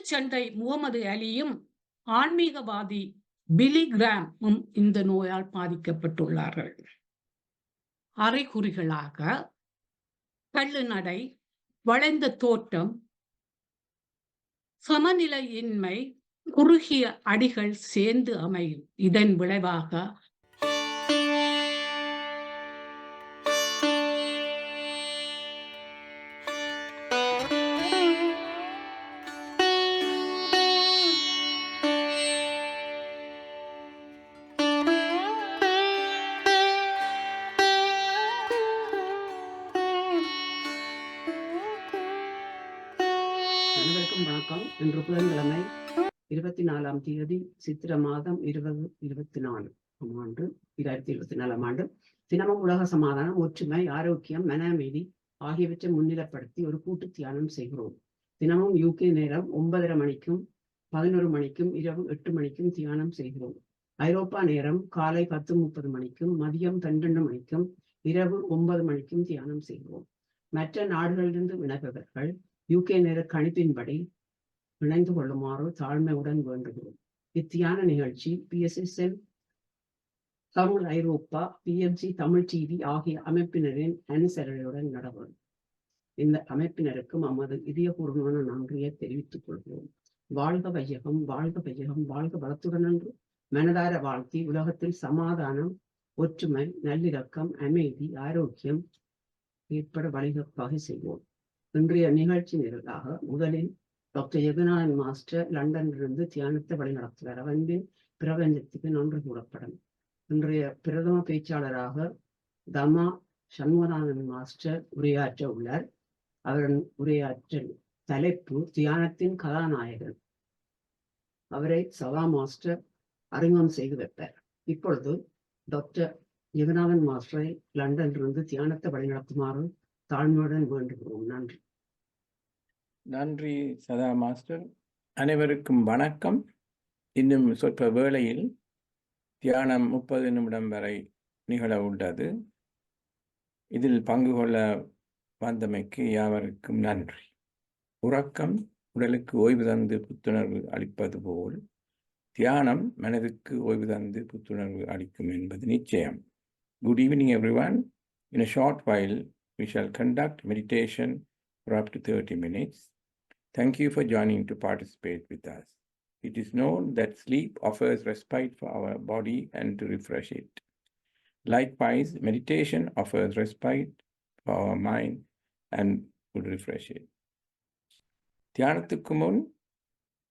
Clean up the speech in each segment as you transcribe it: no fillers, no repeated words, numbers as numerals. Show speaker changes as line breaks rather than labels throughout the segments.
குத்துச்சண்டை முகமது அலியும் ஆன்மீகவாதி பிலி கிராமும் இந்த நோயால் பாதிக்கப்பட்டுள்ளார்கள். அறிகுறிகளாக கள்ளு நடை, வளைந்த தோற்றம், சமநிலையின்மை, குறுகிய அடிகள் சேர்ந்து அமையும். இதன் விளைவாக
அனைவருக்கும் வணக்கம். இன்று புதன்கிழமை 24ஆம் தேதி சித்திரை மாதம் 2024 ஆண்டு. தினமும் உலக சமாதானம், ஒற்றுமை, ஆரோக்கியம், மன அமைதி ஆகியவற்றை முன்னிலைப்படுத்தி ஒரு கூட்டு தியானம் செய்கிறோம். தினமும் UK நேரம் 9:30 மணிக்கும் 11 மணிக்கும் இரவு 8 மணிக்கும் தியானம் செய்கிறோம். ஐரோப்பா நேரம் காலை 10:30 மணிக்கும் மதியம் 12 மணிக்கும் இரவு 9 மணிக்கும் தியானம் செய்கிறோம். மற்ற நாடுகளிலிருந்து விண்ணப்பவர்கள் UK நேர கணிப்பின்படி இணைந்து கொள்ளுமாறு தாழ்மையுடன் வேண்டுகிறோம். இத்தியான நிகழ்ச்சி PSSM தமிழ் ஐரோப்பா, PMC தமிழ் TV ஆகிய அமைப்பினரின் அனுசரணையுடன் நடைபெறும். இந்த அமைப்பினருக்கும் நமது இதயபூர்வமான நன்றியை தெரிவித்துக் கொள்கிறோம். வாழ்க வையகம், வாழ்க வையகம், வாழ்க வளத்துடன் என்று மனதார வாழ்த்தி உலகத்தில் சமாதானம், ஒற்றுமை, நல்லிணக்கம், அமைதி, ஆரோக்கியம் ஏற்பட வழிவகை செய்வோம். இன்றைய நிகழ்ச்சி நிரலாக முதலில் டாக்டர் யகுநாதன் மாஸ்டர் லண்டனிலிருந்து தியானத்தை வழிநடத்துகிறார். அவன்பின் பிரபஞ்சத்துக்கு நன்றி கூறப்படும். இன்றைய பிரதம பேச்சாளராக தமா சண்முகநாதன் மாஸ்டர் உரையாற்ற உள்ளார். அவரின் உரையாற்ற தலைப்பு தியானத்தின் கதாநாயகன். அவரை சவா மாஸ்டர் அறிமுகம் செய்து வைப்பார். இப்பொழுது டாக்டர் யகுநாதன் மாஸ்டரை லண்டனிலிருந்து தியானத்தை வழிநடத்துமாறு தாழ்மையுடன் வேண்டுகிறோம். நன்றி.
நன்றி சதா மாஸ்டர். அனைவருக்கும் வணக்கம். இன்னும் சொற்ப வேளையில் தியானம் 30 நிமிடம் வரை நிகழ உள்ளது. இதில் பங்கு கொள்ள வந்தமைக்கு யாவருக்கும் நன்றி. உறக்கம் உடலுக்கு ஓய்வு தந்து புத்துணர்வு அளிப்பது போல் தியானம் மனதுக்கு ஓய்வு தந்து புத்துணர்வு அளிக்கும் என்பது நிச்சயம். Good evening everyone. In a short while we shall conduct meditation for up to 30 minutes. Thank you for joining to participate with us. It is known that sleep offers respite for our body and to refresh it. Likewise, meditation offers respite for our mind and would refresh it. தியானத்துக்கு முன்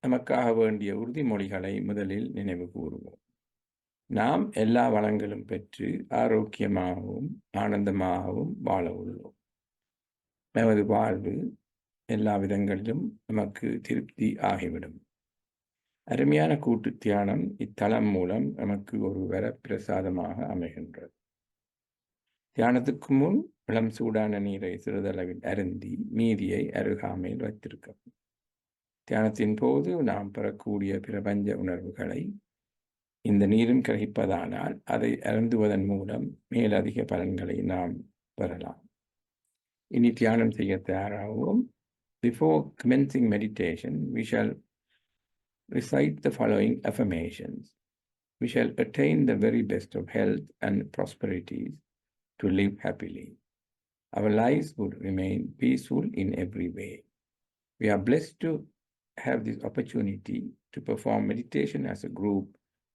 நமக்காக வேண்டிய உறுதிமொழிகளை முதலில் நினைவு கூறுவோம். நாம் எல்லா வளங்களும் பெற்று ஆரோக்கியமாகவும் ஆனந்தமாகவும் வாழ உள்ளோம். நமது வாழ்வு எல்லா விதங்களிலும் நமக்கு திருப்தி ஆகிவிடும். அருமையான கூட்டு தியானம் இத்தலம் மூலம் நமக்கு ஒரு வரப்பிரசாதமாக அமைகின்றது. தியானத்துக்கு முன் இளம் சூடான நீரை சிறிதளவில் அருந்தி மீதியை அருகாமையில் வைத்திருக்கவும். தியானத்தின் போது நாம் பெறக்கூடிய பிரபஞ்ச உணர்வுகளை இந்த நீரும் கிரகிப்பதானால் அதை அருந்துவதன் மூலம் மேலதிக பலன்களை நாம் பெறலாம். இனி தியானம் செய்ய தயாராகவும். Before commencing meditation, we shall recite the following affirmations. We shall attain the very best of health and prosperities to live happily. Our lives would remain peaceful in every way. We are blessed to have this opportunity to perform meditation as a group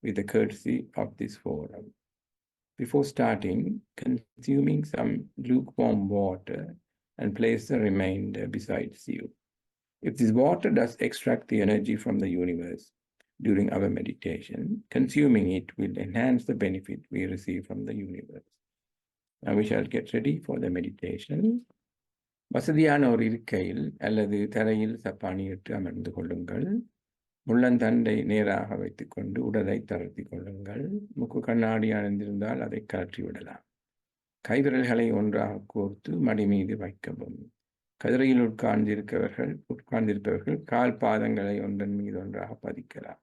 with the courtesy of this forum. Before starting, consuming some lukewarm water and place the remainder besides you. If this water does extract the energy from the universe during our meditation, consuming it will enhance the benefit we receive from the universe. Now we shall get ready for the meditation. வசதியான ஒரு இருக்கையில் அல்லது தரையில் சப்பானியிட்டு அமர்ந்து கொள்ளுங்கள். முள்ளந்தண்டை நேராக வைத்துக்கொண்டு உடலை தளர்த்தி கொள்ளுங்கள். முக்கு கண்ணாடி அணிந்திருந்தால் அதை கழற்றி விடலாம். கைவிரல்களை ஒன்றாக கோர்த்து மடி மீது வைக்கவும். கதிரையில் உட்கார்ந்திருப்பவர்கள் கால் பாதங்களை ஒன்றன் மீது ஒன்றாக பதிக்கலாம்.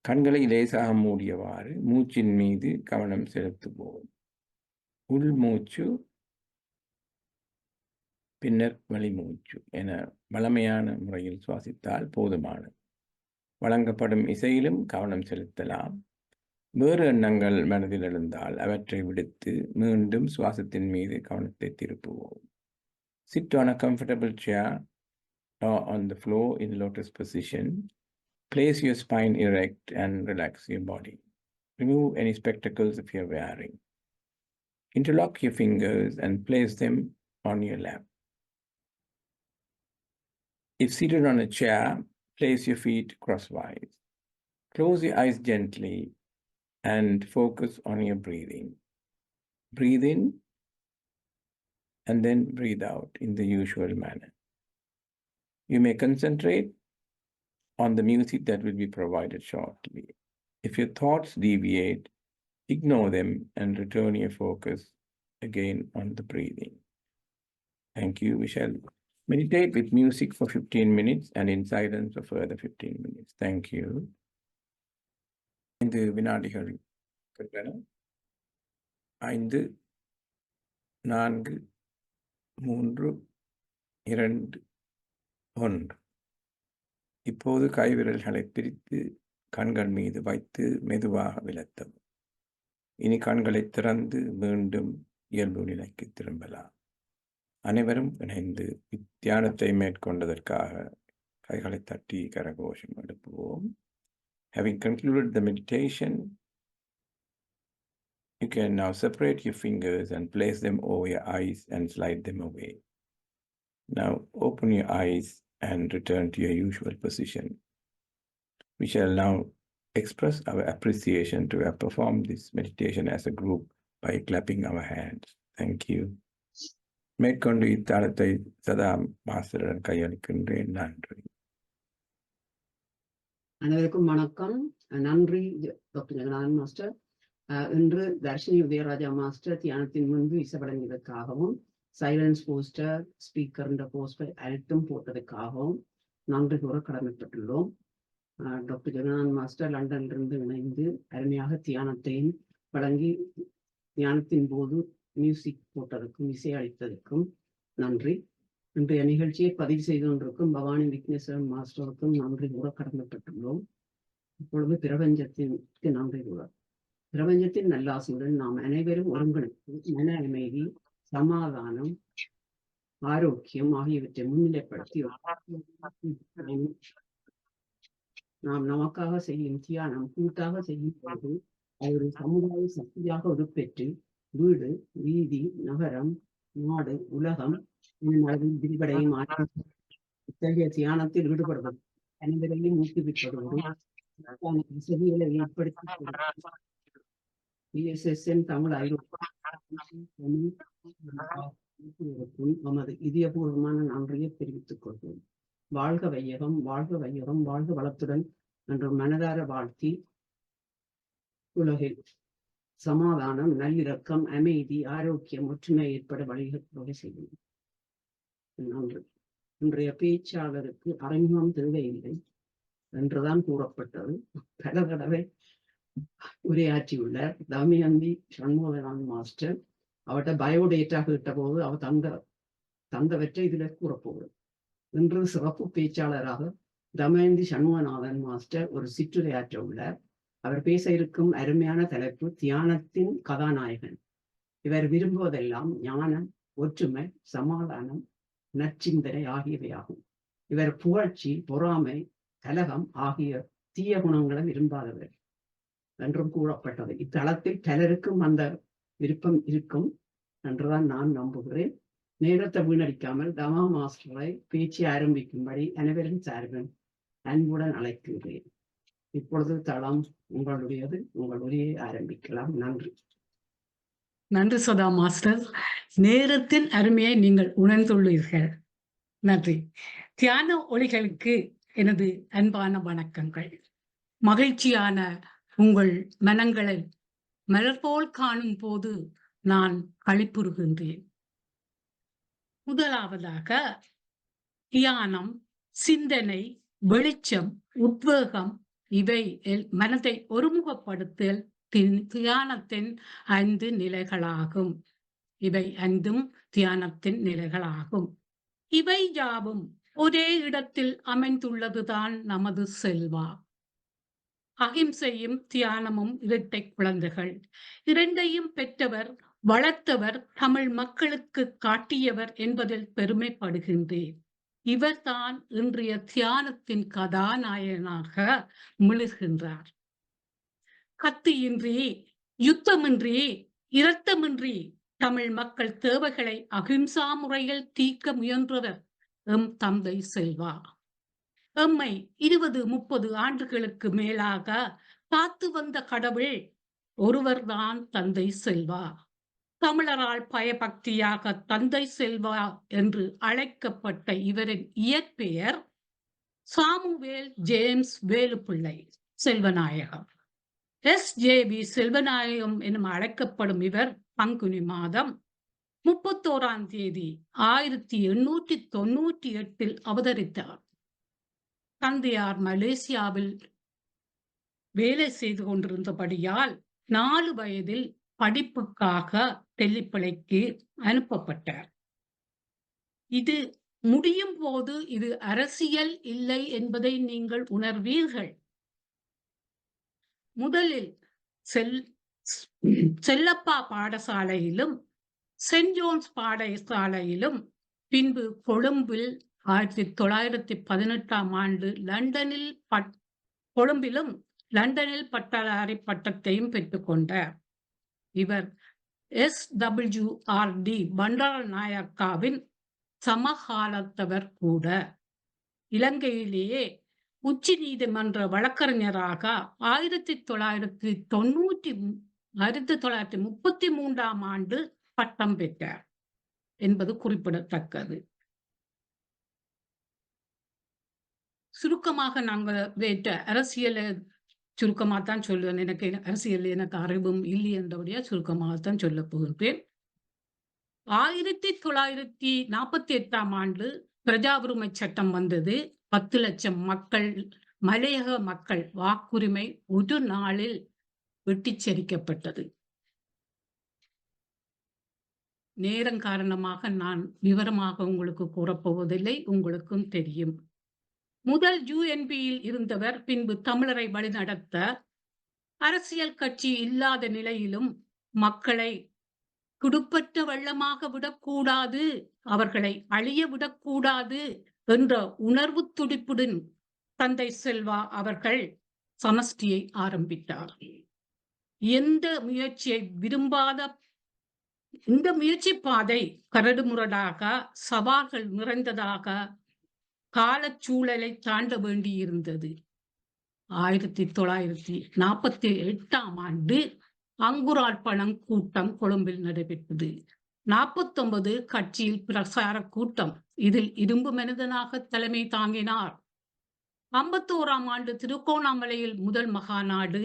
கண்களை லேசாக மூடியவாறு மூச்சின் மீது கவனம் செலுத்துவோம். உள்மூச்சு பின்னர் வெளிமூச்சு என வழமையான முறையில் சுவாசித்தால் போதுமானது. வழங்கப்படும் இசையிலும் கவனம் செலுத்தலாம். வேறு எண்ணங்கள் மனதில் எழுந்தால் அவற்றை விடுத்து மீண்டும் சுவாசத்தின் மீது கவனத்தை திருப்புவோம். Sit on a comfortable chair or on the floor in lotus position. Place your spine erect and relax your body. Remove any spectacles if you're wearing. Interlock your fingers and place them on your lap. If seated on a chair, place your feet crosswise. Close your eyes gently and focus on your breathing. Breathe in and then breathe out in the usual manner. You may concentrate on the music that will be provided shortly. If your thoughts deviate, ignore them and return your focus again on the breathing. Thank you. We shall meditate with music for 15 minutes and in silence for further 15 minutes. Thank you. 5 வினாடிகள் 5 4 3 2 1. இப்போது கைவிரல்களை பிரித்து கண்கள் மீது வைத்து மெதுவாக விலத்தவும். இனி கண்களை திறந்து மீண்டும் இயல்பு நிலைக்கு திரும்பலாம். அனைவரும் இணைந்து தியானத்தை மேற்கொண்டதற்காக கைகளை தட்டி கரகோஷம் எழுப்புவோம். Having concluded the meditation, you can now separate your fingers and place them over your eyes and slide them away. Now open your eyes and return to your usual position. We shall now express our appreciation to have performed this meditation as a group by clapping our hands. Thank you. மேற்கொண்டு இத்தாளத்தை சதா மாஸ்டருடன் கையளிக்கின்றேன். நன்றி.
அனைவருக்கும் வணக்கம். நன்றி doctor Jeganathan master. இன்று Dharshini Udayaraja master தியானத்தின் முன்பு இசை வழங்கியதற்காகவும் சைலன்ஸ் போஸ்டர் ஸ்பீக்கர் என்ற போஸ்டர் அனைத்தும் போட்டதற்காகவும் நன்றி கூற கடமைப்பட்டுள்ளோம். டாக்டர் ஜெகநாதன் மாஸ்டர் லண்டனிலிருந்து இணைந்து அருமையாக தியானத்தையும் வழங்கி தியானத்தின் போது மியூசிக் போட்டதற்கும் இசை அளித்ததற்கும் நன்றி. இன்றைய நிகழ்ச்சியை பதிவு செய்து கொண்டிருக்கும் பவானி விக்னேஸ்வரன் மாஸ்டருக்கும் நன்றி கூற கடமைப்பட்டுள்ளோம். இப்பொழுது பிரபஞ்சத்திற்கு நன்றி கூற. பிரபஞ்சத்தின் நல்லாசியுடன் நாம் அனைவரும் ஒருங்கிணைத்து மன அமைதி, சமாதானம், ஆரோக்கியம் ஆகியவற்றை முன்னிலைப்படுத்தி நாம் நமக்காக செய்யும் தியானம் கூட்டாக செய்யும் போது அது ஒரு சமுதாய சக்தியாக உருப்பெற்று வீடு, வீதி, நகரம், நாடு, உலகம் அளவில் விரிவடையும். இத்தகைய தியானத்தில் ஈடுபடுவது அனைவரையும் ஊக்குவிப்பதோடு வசதிகளை ஏற்படுத்தி PSSN தமிழ் நமது இதயபூர்வமான நன்றியை தெரிவித்துக் கொள்வோம். வாழ்க வையகம், வாழ்க வையகம், வாழ்க வளத்துடன் என்று மனதார வாழ்த்தி உலகில் சமாதானம், நல்லிறக்கம், அமைதி, ஆரோக்கியம், ஒற்றுமை ஏற்பட வழிவகை செய்யும். நன்றி. இன்றைய பேச்சாளருக்கு அறிமுகம் தேவையில்லை என்றுதான் கூறப்பட்டது. பல தடவை உரையாற்றியுள்ளார் தமயந்தி சண்முகநாதன் மாஸ்டர். அவர்கிட்ட பயோடேட்டா கேட்ட போது அவர் தந்தவற்றை இதுல கூறப்போகுது. இன்று சிறப்பு பேச்சாளராக தமயந்தி சண்முகநாதன் மாஸ்டர் ஒரு சிற்றுரையாற்ற உள்ளார். அவர் பேச இருக்கும் அருமையான தலைப்பு தியானத்தின் கதாநாயகன். இவர் விரும்புவதெல்லாம் ஞானம், ஒற்றுமை, சமாதானம், நற்சிந்தனை ஆகியவையாகும். இவர் புகழ்ச்சி, பொறாமை, கலகம் ஆகிய தீய குணங்களை விரும்பாதவர் என்றும் கூறப்பட்டது. இத்தளத்தில் பலருக்கும் அந்த விருப்பம் இருக்கும் என்றுதான் நான் நம்புகிறேன். நேரத்தை வீணடிக்காமல் தமா மாஸ்டரை பேச்சு ஆரம்பிக்கும்படி அனைவரும் சார்பில் அன்புடன் அழைக்கின்றேன். இப்பொழுது தளம் உங்களுடையது. உங்கள் உரையை ஆரம்பிக்கலாம். நன்றி.
நன்றி சதா மாஸ்டர். நேரத்தின் அருமையை நீங்கள் உணர்ந்துள்ளீர்கள். நன்றி. தியான ஒளிகளுக்கு எனது அன்பான வணக்கங்கள். மகிழ்ச்சியான உங்கள் மனங்களை மலர் போல் காணும் போது நான் களிப்புறுகின்றேன். முதலாவதாக தியானம், சிந்தனை, வெளிச்சம், உத்வேகம் இவை மனதை ஒருமுகப்படுத்தல் தியானத்தின் 5 நிலைகளாகும். இவை 5 தியானத்தின் நிலைகளாகும். இவை யாவும் ஒரே இடத்தில் அமைந்துள்ளதுதான் நமது செல்வா. அகிம்சையும் தியானமும் இரட்டை குழந்தைகள். இரண்டையும் பெற்றவர், வளர்த்தவர், தமிழ் மக்களுக்கு காட்டியவர் என்பதில் பெருமைப்படுகின்றேன். இவர்தான் இன்றைய தியானத்தின் கதாநாயகனாக மிளிர்கின்றார். கத்தியின்றி, யுத்தமின்றி, இரத்தமின்றி தமிழ் மக்கள் தேவைகளை அகிம்சா முறையில் தீர்க்க முயன்றவர் எம் தந்தை செல்வா. எம்மை 20-30 ஆண்டுகளுக்கு மேலாக காத்து வந்த கடவுள் ஒருவர்தான் தந்தை செல்வா. தமிழரால் பயபக்தியாக தந்தை செல்வா என்று அழைக்கப்பட்ட இவரின் இயற்பெயர் Samuel James Velupillai Selvanayagam. SJV Selvanayagam எனும் அழைக்கப்படும் இவர் பங்குனி மாதம் 31ஆம் தேதி 1898 அவதரித்தார். தந்தையார் மலேசியாவில் வேலை செய்து கொண்டிருந்தபடியால் 4 வயதில் படிப்புக்காக தெல்லிப்பளைக்கு அனுப்பப்பட்டார். இது முடியும் போது இது அரசியல் இல்லை என்பதை நீங்கள் உணர்வீர்கள். முதலில் செல்லப்பா பாடசாலையிலும் சென்ட் ஜோன்ஸ் பாடசாலையிலும் பின்பு கொழும்பில் 1918ஆம் ஆண்டு கொழும்பிலும் லண்டனில் பட்டதாரி பட்டத்தையும் பெற்றுக்கொண்டார். இவர் SWRD பண்டாரநாயக்காவின் சமகாலத்தவர் கூட. இலங்கையிலேயே உச்ச நீதிமன்ற வழக்கறிஞராக 1933ஆம் ஆண்டு பட்டம் பெற்றார் என்பது குறிப்பிடத்தக்கது. சுருக்கமாக நாங்கள் வேற்ற அரசியலை சுருக்கமாகத்தான் சொல்லுவேன். எனக்கு அரசியல் எனக்கு அறிவும் இல்லை என்றபடியா சுருக்கமாகத்தான் சொல்ல போகின்றேன். 1948ஆம் ஆண்டு பிரஜா உரிமை சட்டம் வந்தது. 10 லட்சம் மக்கள், மலையக மக்கள் வாக்குரிமை ஒரு நாளில் வெட்டிச்சரிக்கப்பட்டது. நேரம் காரணமாக நான் விவரமாக உங்களுக்கு கூறப்போவதில்லை, உங்களுக்கும் தெரியும். முதல் UNPயில் இருந்தவர். பின்பு தமிழரை வழிநடத்த அரசியல் கட்சி இல்லாத நிலையிலும் மக்களை துடுப்பற்ற வெள்ளமாக விடக்கூடாது, அவர்களை அழிய விடக்கூடாது என்ற உணர்வு துடிப்புடன் தந்தை செல்வா அவர்கள் சமஷ்டியை ஆரம்பித்தார். எந்த முயற்சியை விரும்பாத இந்த முயற்சி பாதை கரடுமுரடாக, சவால்கள் நிறைந்ததாக, காலச்சூழலை தாண்ட வேண்டியிருந்தது. 1948ஆம் ஆண்டு அங்குரார்ப்பணம் கூட்டம் கொழும்பில் நடைபெற்றது. 49 கட்சியில் பிரசார கூட்டம். இதில் இரும்பு மனிதனாக தலைமை தாங்கினார். 51ஆம் ஆண்டு திருகோணாமலையில் முதல் மகாநாடு.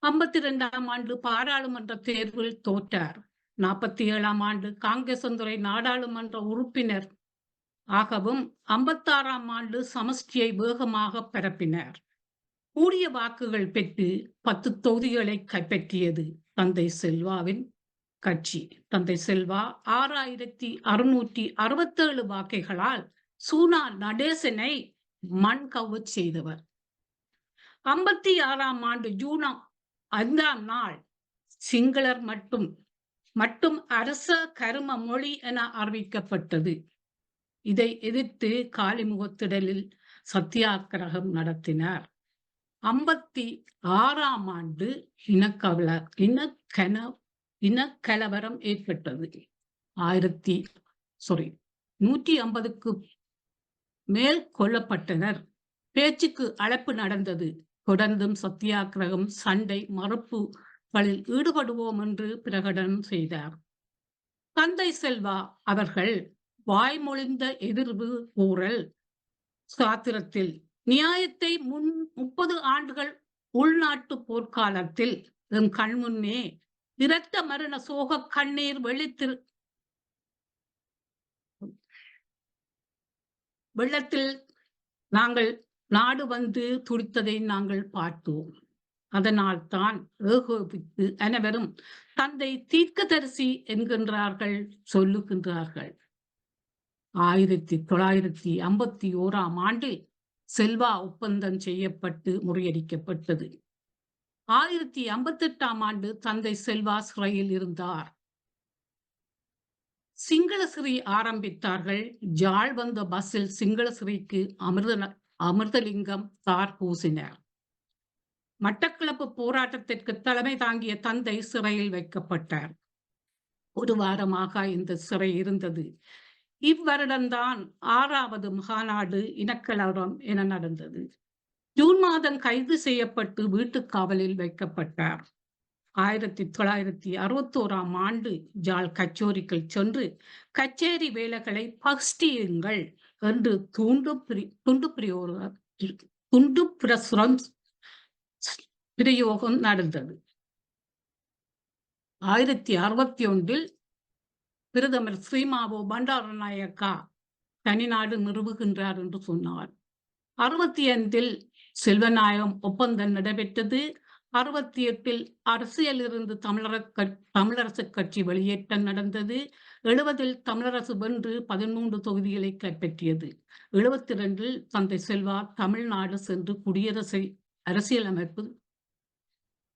52ஆம் ஆண்டு பாராளுமன்ற தேர்வில் தோற்றார். 47ஆம் ஆண்டு காங்கேசந்துறை நாடாளுமன்ற உறுப்பினர் ஆகவும் 56ஆம் ஆண்டு சமஷ்டியை வேகமாக பரப்பினார். கூடிய வாக்குகள் பெற்று 10 தொகுதிகளை கைப்பற்றியது தந்தை செல்வாவின் கட்சி. தந்தை செல்வா 6667 வாக்குகளால் சூனா நடேசனை மண் கவ்வச் செய்தவர். 56ஆம் ஆண்டு ஜூன் 5ஆம் நாள் சிங்களர் மட்டும் அரச கரும மொழி என அறிவிக்கப்பட்டது. இதை எதிர்த்து காலிமுகத்திடலில் சத்தியாகிரகம் நடத்தினார். 56ஆம் ஆண்டு இனக்கலவரம் ஏற்பட்டது. 150க்கு மேல் கொல்லப்பட்டனர். பேச்சுக்கு அழைப்பு நடந்தது. தொடர்ந்தும் சத்தியாகிரகம், சண்டை, மறுப்புகளில் ஈடுபடுவோம் என்று பிரகடனம் செய்தார். தந்தை செல்வா அவர்கள் வாய்மொழிந்த எதிர்வு கூறல் சாத்திரத்தில் நியாயத்தை 30 ஆண்டுகள் உள்நாட்டு போர்க்காலத்தில் எம் கண்முன்னே இரத்த மரண சோக கண்ணீர் வெள்ளத்தில் நாங்கள் நாடு வந்து துடித்ததை நாங்கள் பார்த்தோம். அதனால் தான் ஏகோபித்து அனைவரும் தந்தை தீர்க்கதரிசி என்கின்றார்கள், சொல்லுகின்றார்கள். 1951ஆம் ஆண்டில் செல்வா ஒப்பந்தம் செய்யப்பட்டு முறியடிக்கப்பட்டது. 1958ஆம் ஆண்டு தந்தை செல்வா சிறையில் இருந்தார். சிங்களசிறி ஆரம்பித்தார்கள். ஜாழ் வந்த பஸ்ஸில் சிங்களசிறிக்கு அமிர்தலிங்கம் தார் பூசினார். மட்டக்களப்பு போராட்டத்திற்கு தலைமை தாங்கிய தந்தை சிறையில் வைக்கப்பட்டார். ஒரு வாரமாக இந்த சிறை இருந்தது. இவ்வருடம்தான் 6வது மகாநாடு இனக்கலவரம் என நடந்தது. ஜூன் மாதம் கைது செய்யப்பட்டு வீட்டுக் காவலில் வைக்கப்பட்டார். 1961ஆம் ஆண்டு ஜாழ் கச்சேரிக்குள் சென்று கச்சேரி வேலைகளை பகிஷ்டியுங்கள் என்று துண்டு பிரயோகம் நடந்தது. 1961இல் பிரதமர் ஸ்ரீமாவோ பண்டாரநாயக்கா தனிநாடு நிறுவுகின்றார் என்று சொன்னார். 65இல் செல்வநாயகம் ஒப்பந்தம் நடைபெற்றது. 68இல் அரசியலிருந்து தமிழரசு கட்சி வெளியேற்றம் நடந்தது. 70இல் தமிழரசு வென்று 13 தொகுதிகளை கைப்பற்றியது. 72இல் தந்தை செல்வா தமிழ்நாடு சென்று குடியரசை அரசியலமைப்பு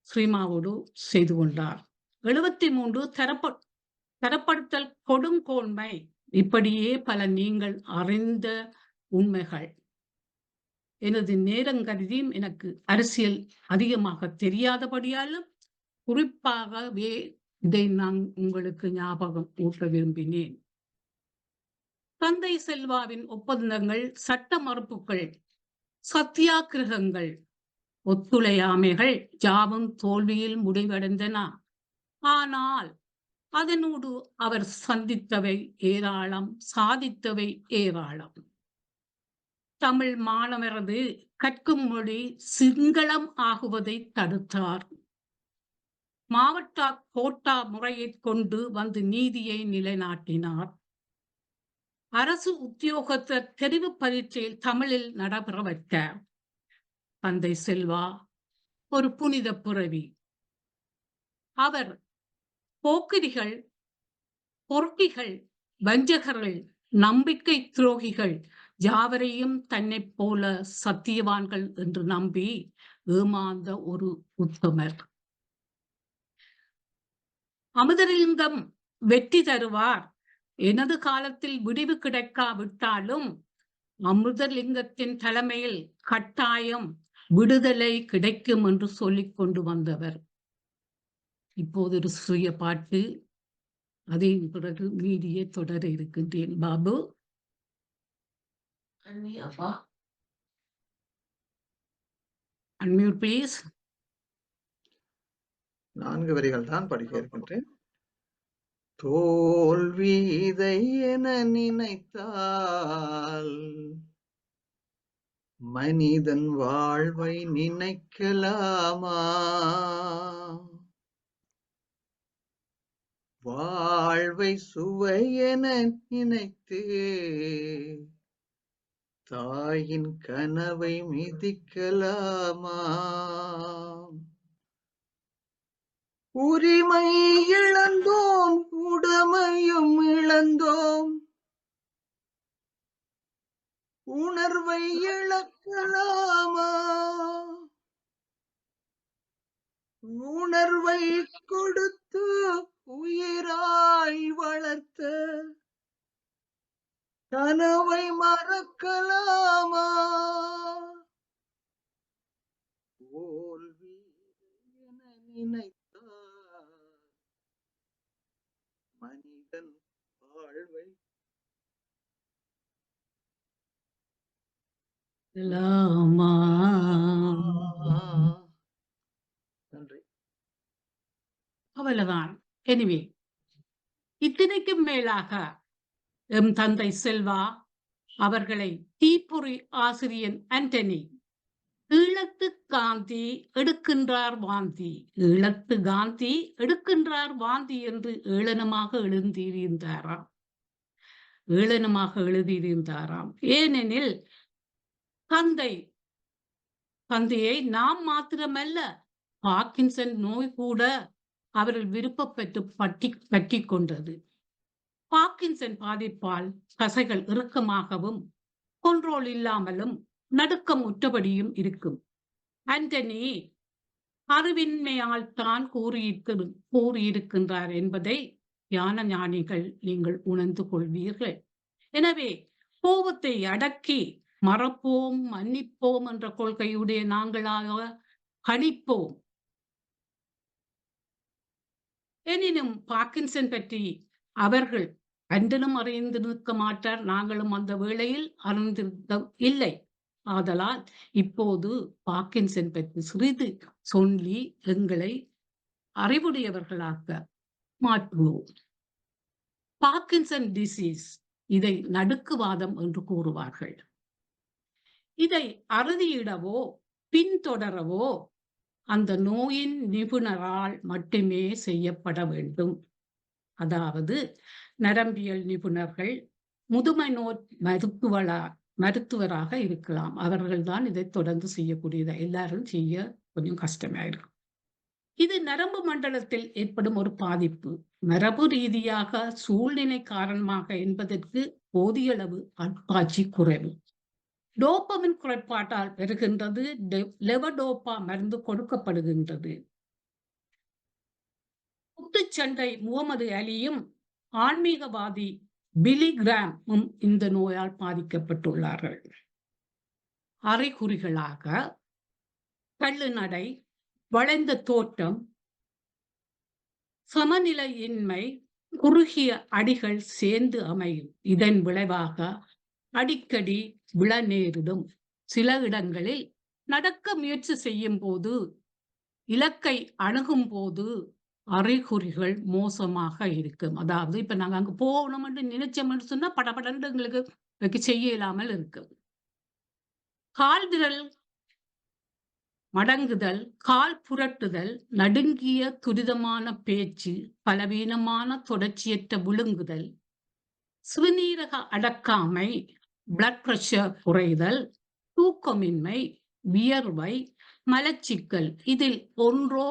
ஸ்ரீமாவோடு செய்து கொண்டார். 73 தரப்படுத்தல் கொடுங்கோன்மை, இப்படியே பல நீங்கள் அறிந்த உண்மைகள். எனது நேரம் கருதியும் எனக்கு அரசியல் அதிகமாக தெரியாதபடியாலும் குறிப்பாகவே இதை நான் உங்களுக்கு ஞாபகம் ஊட்ட விரும்பினேன். தந்தை செல்வாவின் ஒப்பந்தங்கள், சட்ட மறுப்புகள், சத்தியாகிரகங்கள், ஒத்துழையாமைகள் யாவும் தோல்வியில் முடிவடைந்தன. ஆனால் அதனோடு அவர் சந்தித்தவை ஏராளம், சாதித்தவை ஏராளம். தமிழ் மாணவரது கற்கும் மொழி சிங்களம் ஆகுவதை தடுத்தார். மாவட்ட கோட்டா முறையை கொண்டு வந்து நீதியை நிலைநாட்டினார். அரசு உத்தியோகத்தர் தெரிவு பரீட்சையில் தமிழில் நடைபெற வைத்தார். தந்தை செல்வா ஒரு புனித பிறவி. அவர் போக்கிரிகள், பொறுக்கிகள், வஞ்சகர்கள், நம்பிக்கை துரோகிகள் யாவரையும் தன்னை போல சத்தியவான்கள் என்று நம்பி ஏமாந்த ஒரு உத்தமர். அமிர்தலிங்கம் வெற்றி தருவார். எனது காலத்தில் விடிவு கிடைக்காவிட்டாலும் அமிர்தலிங்கத்தின் தலைமையில் கட்டாயம் விடுதலை கிடைக்கும் என்று சொல்லிக் கொண்டு வந்தவர். இப்போது ஒரு சிறிய பாட்டு, அதன் பிறகு மீதியை தொடர இருக்கின்றேன். Babu, unmute please.
4 வரிகள் தான் படிக்க இருக்கின்றேன். தோல்வி இதை என நினைத்தால் மனிதன் வாழ்வை நினைக்கலாமா? வாழ்வை சுவை என நினைத்து தாயின் கனவை மிதிக்கலாமா? உரிமை இழந்தோம், உடமையும் இழந்தோம், உணர்வை இழக்கலாமா? உணர்வை கொடுத்து உயிராய் வளர்த்த கனவை மறக்கலாமா? தோல்வி என நினைத்தார் மனிதன் வாழ்வை நன்றி.
அவ்வளவுதான். எனவே இத்தனைக்கும் மேலாக எம் தந்தை செல்வா அவர்களை தீப்பொறி ஆசிரியன் ஆண்டனி ஈழத்து காந்தி எடுக்கின்றார் வாந்தி, ஈழத்து காந்தி எடுக்கின்றார் வாந்தி என்று ஏளனமாக எழுதியிருந்தாராம். ஏனெனில் தந்தையை நாம் மாத்திரமல்ல, பார்க்கின்சன் நோய் கூட அவர்கள் விருப்பப்பட்டு பற்றி கொண்டது. பார்க்கின்சன் பாதிப்பால் தசைகள் இறுக்கமாகவும் கண்ட்ரோல் இல்லாமலும் நடுக்கம் உற்றபடியும் இருக்கும். ஆண்டனி அறிவின்மையால் தான் கூறியிருக்கின்றார் என்பதை ஞான ஞானிகள் நீங்கள் உணர்ந்து கொள்வீர்கள். எனவே கோபத்தை அடக்கி மறப்போம், மன்னிப்போம் என்ற கொள்கையுடைய நாங்களாக கணிப்போம். எனினும் பார்க்கின்சன் பற்றி அவர்கள் அண்டனும் அறிந்திருக்க மாட்டார், நாங்களும் அந்த வேளையில் அறிந்திருக்க இல்லை. ஆதலால் இப்போது பார்க்கின்சன் பற்றி சிறிது சொல்லி எங்களை அறிவுடையவர்களாக மாற்றுவோம். பார்க்கின்சன் டிசீஸ், இதை நடுக்குவாதம் என்று கூறுவார்கள். இதை அறுதியிடவோ பின்தொடரவோ அந்த நோயின் நிபுணரால் மட்டுமே செய்யப்பட வேண்டும். அதாவது நரம்பியல் நிபுணர்கள், முதுமை நோய் மருத்துவராக இருக்கலாம். அவர்கள்தான் இதை தொடர்ந்து செய்யக்கூடியதை எல்லாரும் செய்ய கொஞ்சம் கஷ்டமாயிருக்கும். இது நரம்பு மண்டலத்தில் ஏற்படும் ஒரு பாதிப்பு. மரபு ரீதியாக சூழ்நிலை காரணமாக என்பதற்கு போதிய அளவு ஆட்சி குறைவு. டோபமின் குறைபாட்டால் பெறுகின்றது. லெவடோப்பா மருந்து கொடுக்கப்படுகின்றது. குத்துச்சண்டை முகமது அலியும் ஆன்மீகவாதி பிலி கிராமும் இந்த நோயால் பாதிக்கப்பட்டுள்ளார்கள். அறிகுறிகளாக கள்ளு நடை, வளைந்த தோற்றம், சமநிலையின்மை, குறுகிய அடிகள் சேர்ந்து அமையும். இதன் விளைவாக அடிக்கடி விழ நேரிடும். சில இடங்களில் நடக்க முயற்சி செய்யும் போது, இலக்கை அணுகும் போது அறிகுறிகள் மோசமாக இருக்கும். அதாவது இப்ப நாங்க அங்க போகணும்னு நினைச்சோம்னு சொன்னா படபடன்னு எங்களுக்கு செய்ய இயலாமல் இருக்கு. கால் விரல் மடங்குதல், கால் புரட்டுதல், நடுங்கிய துரிதமான பேச்சு, பலவீனமான தொடர்ச்சியற்ற விழுங்குதல், சிறுநீரக அடக்காமை, பிளட் பிரஷர் குறைதல், தூக்கமின்மை, வியர்வை, மலச்சிக்கல், இதில் ஒன்றோ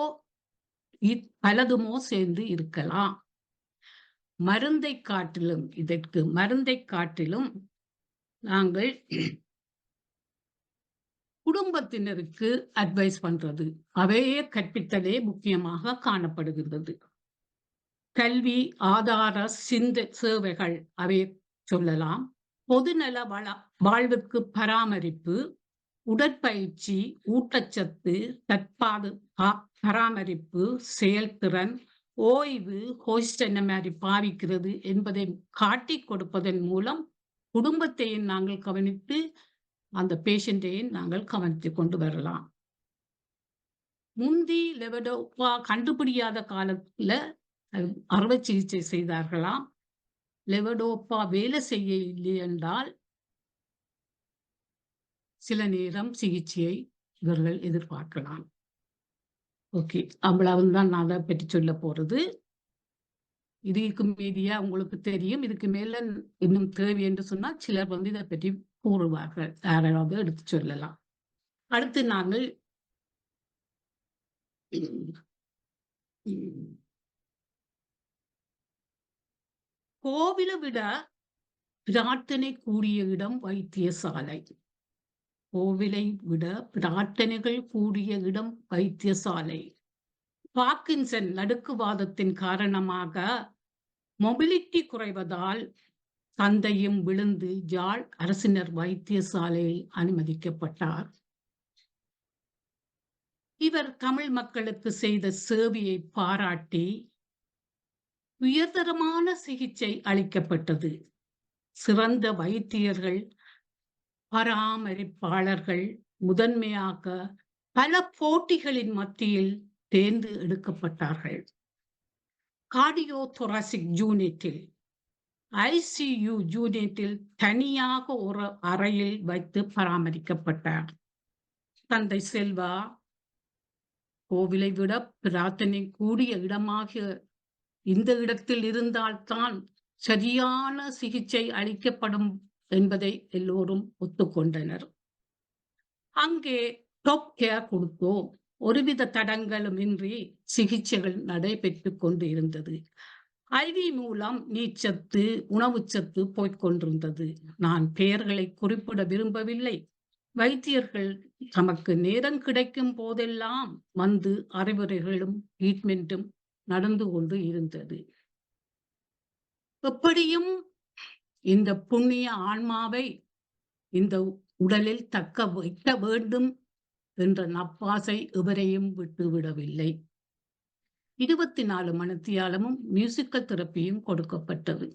பலதுமோ சேர்ந்து இருக்கலாம். மருந்தை காட்டிலும் நாங்கள் குடும்பத்தினருக்கு அட்வைஸ் பண்றது, அவையே கற்பித்தலே முக்கியமாக காணப்படுகின்றது. கல்வி, ஆதார சேவைகள் அவை சொல்லலாம். பொதுநல வாழ்வுக்கு பராமரிப்பு, உடற்பயிற்சி, ஊட்டச்சத்து, பராமரிப்பு, செயல்திறன், ஓய்வு, ஹோஸ்ட் என்ன மாதிரி பாவிக்கிறது என்பதை காட்டி கொடுப்பதன் மூலம் குடும்பத்தையும் நாங்கள் கவனித்து அந்த பேஷண்டையும் நாங்கள் கவனித்துக் கொண்டு வரலாம். முந்தி லெவடோப்பா கண்டுபிடியாத காலத்துல அறுவை சிகிச்சை செய்தார்களாம். லெவடோப்பா வேலை செய்ய இல்லை என்றால் சில நேரம் சிகிச்சையை இவர்கள் எதிர்பார்க்கலாம். ஓகே, அவ்வளவுதான் நான் அதை பற்றி சொல்ல போறது. இதுக்கு மீதியா உங்களுக்கு தெரியும். இதுக்கு மேல இன்னும் தேவை என்று சொன்னால் சிலர் இதை பற்றி கூறுவார்கள், யாராவது எடுத்து சொல்லலாம். அடுத்து நாங்கள் கோவிலை விட பிரார்த்தனை கூடிய இடம் வைத்தியசாலை. கோவிலை விட பிரார்த்தனைகள் கூடிய இடம் வைத்தியசாலை. பார்க்கின்சன் நடுக்குவாதத்தின் காரணமாக மொபிலிட்டி குறைவதால் தந்தையும் விழுந்து யாழ் அரசினர் வைத்தியசாலையில் அனுமதிக்கப்பட்டார். இவர் தமிழ் மக்களுக்கு செய்த சேவையை பாராட்டி உயர்தரமான சிகிச்சை அளிக்கப்பட்டது. சிறந்த வைத்தியர்கள், பராமரிப்பாளர்கள் முதன்மையாக பல போட்டிகளின் மத்தியில் தேர்ந்து எடுக்கப்பட்டார்கள். கார்டியோ தொராசிக் யூனிட்டில், ICU யூனிட்டில் தனியாக ஒரு அறையில் வைத்து பராமரிக்கப்பட்டார். தந்தை செல்வா கோவிலை விட பிரார்த்தனை கூடிய இடமாக இந்த இடத்தில் இருந்தால்தான் சரியான சிகிச்சை அளிக்கப்படும் என்பதை எல்லோரும் ஒத்துக்கொண்டனர். அங்கே டாப் கேர் கொடுத்தோம். ஒருவித தடங்களும் இன்றி சிகிச்சைகள் நடைபெற்று கொண்டு இருந்தது. IV மூலம் நீர்ச்சத்து, உணவுச்சத்து போய்க்கொண்டிருந்தது. நான் பெயர்களை குறிப்பிட விரும்பவில்லை. வைத்தியர்கள் தமக்கு நேரம் கிடைக்கும் போதெல்லாம் வந்து அறிவுரைகளும் ட்ரீட்மெண்ட்டும் நடந்து கொண்டு இருந்தது. எப்படியும் இந்த புண்ணிய ஆன்மாவை இந்த உடலில் தக்க வைக்க வேண்டும் என்ற நப்பாசை எவரையும் விட்டுவிடவில்லை. 24 மணித்தியாலமும் மியூசிக்கல் தெரப்பியும் கொடுக்கப்பட்டது.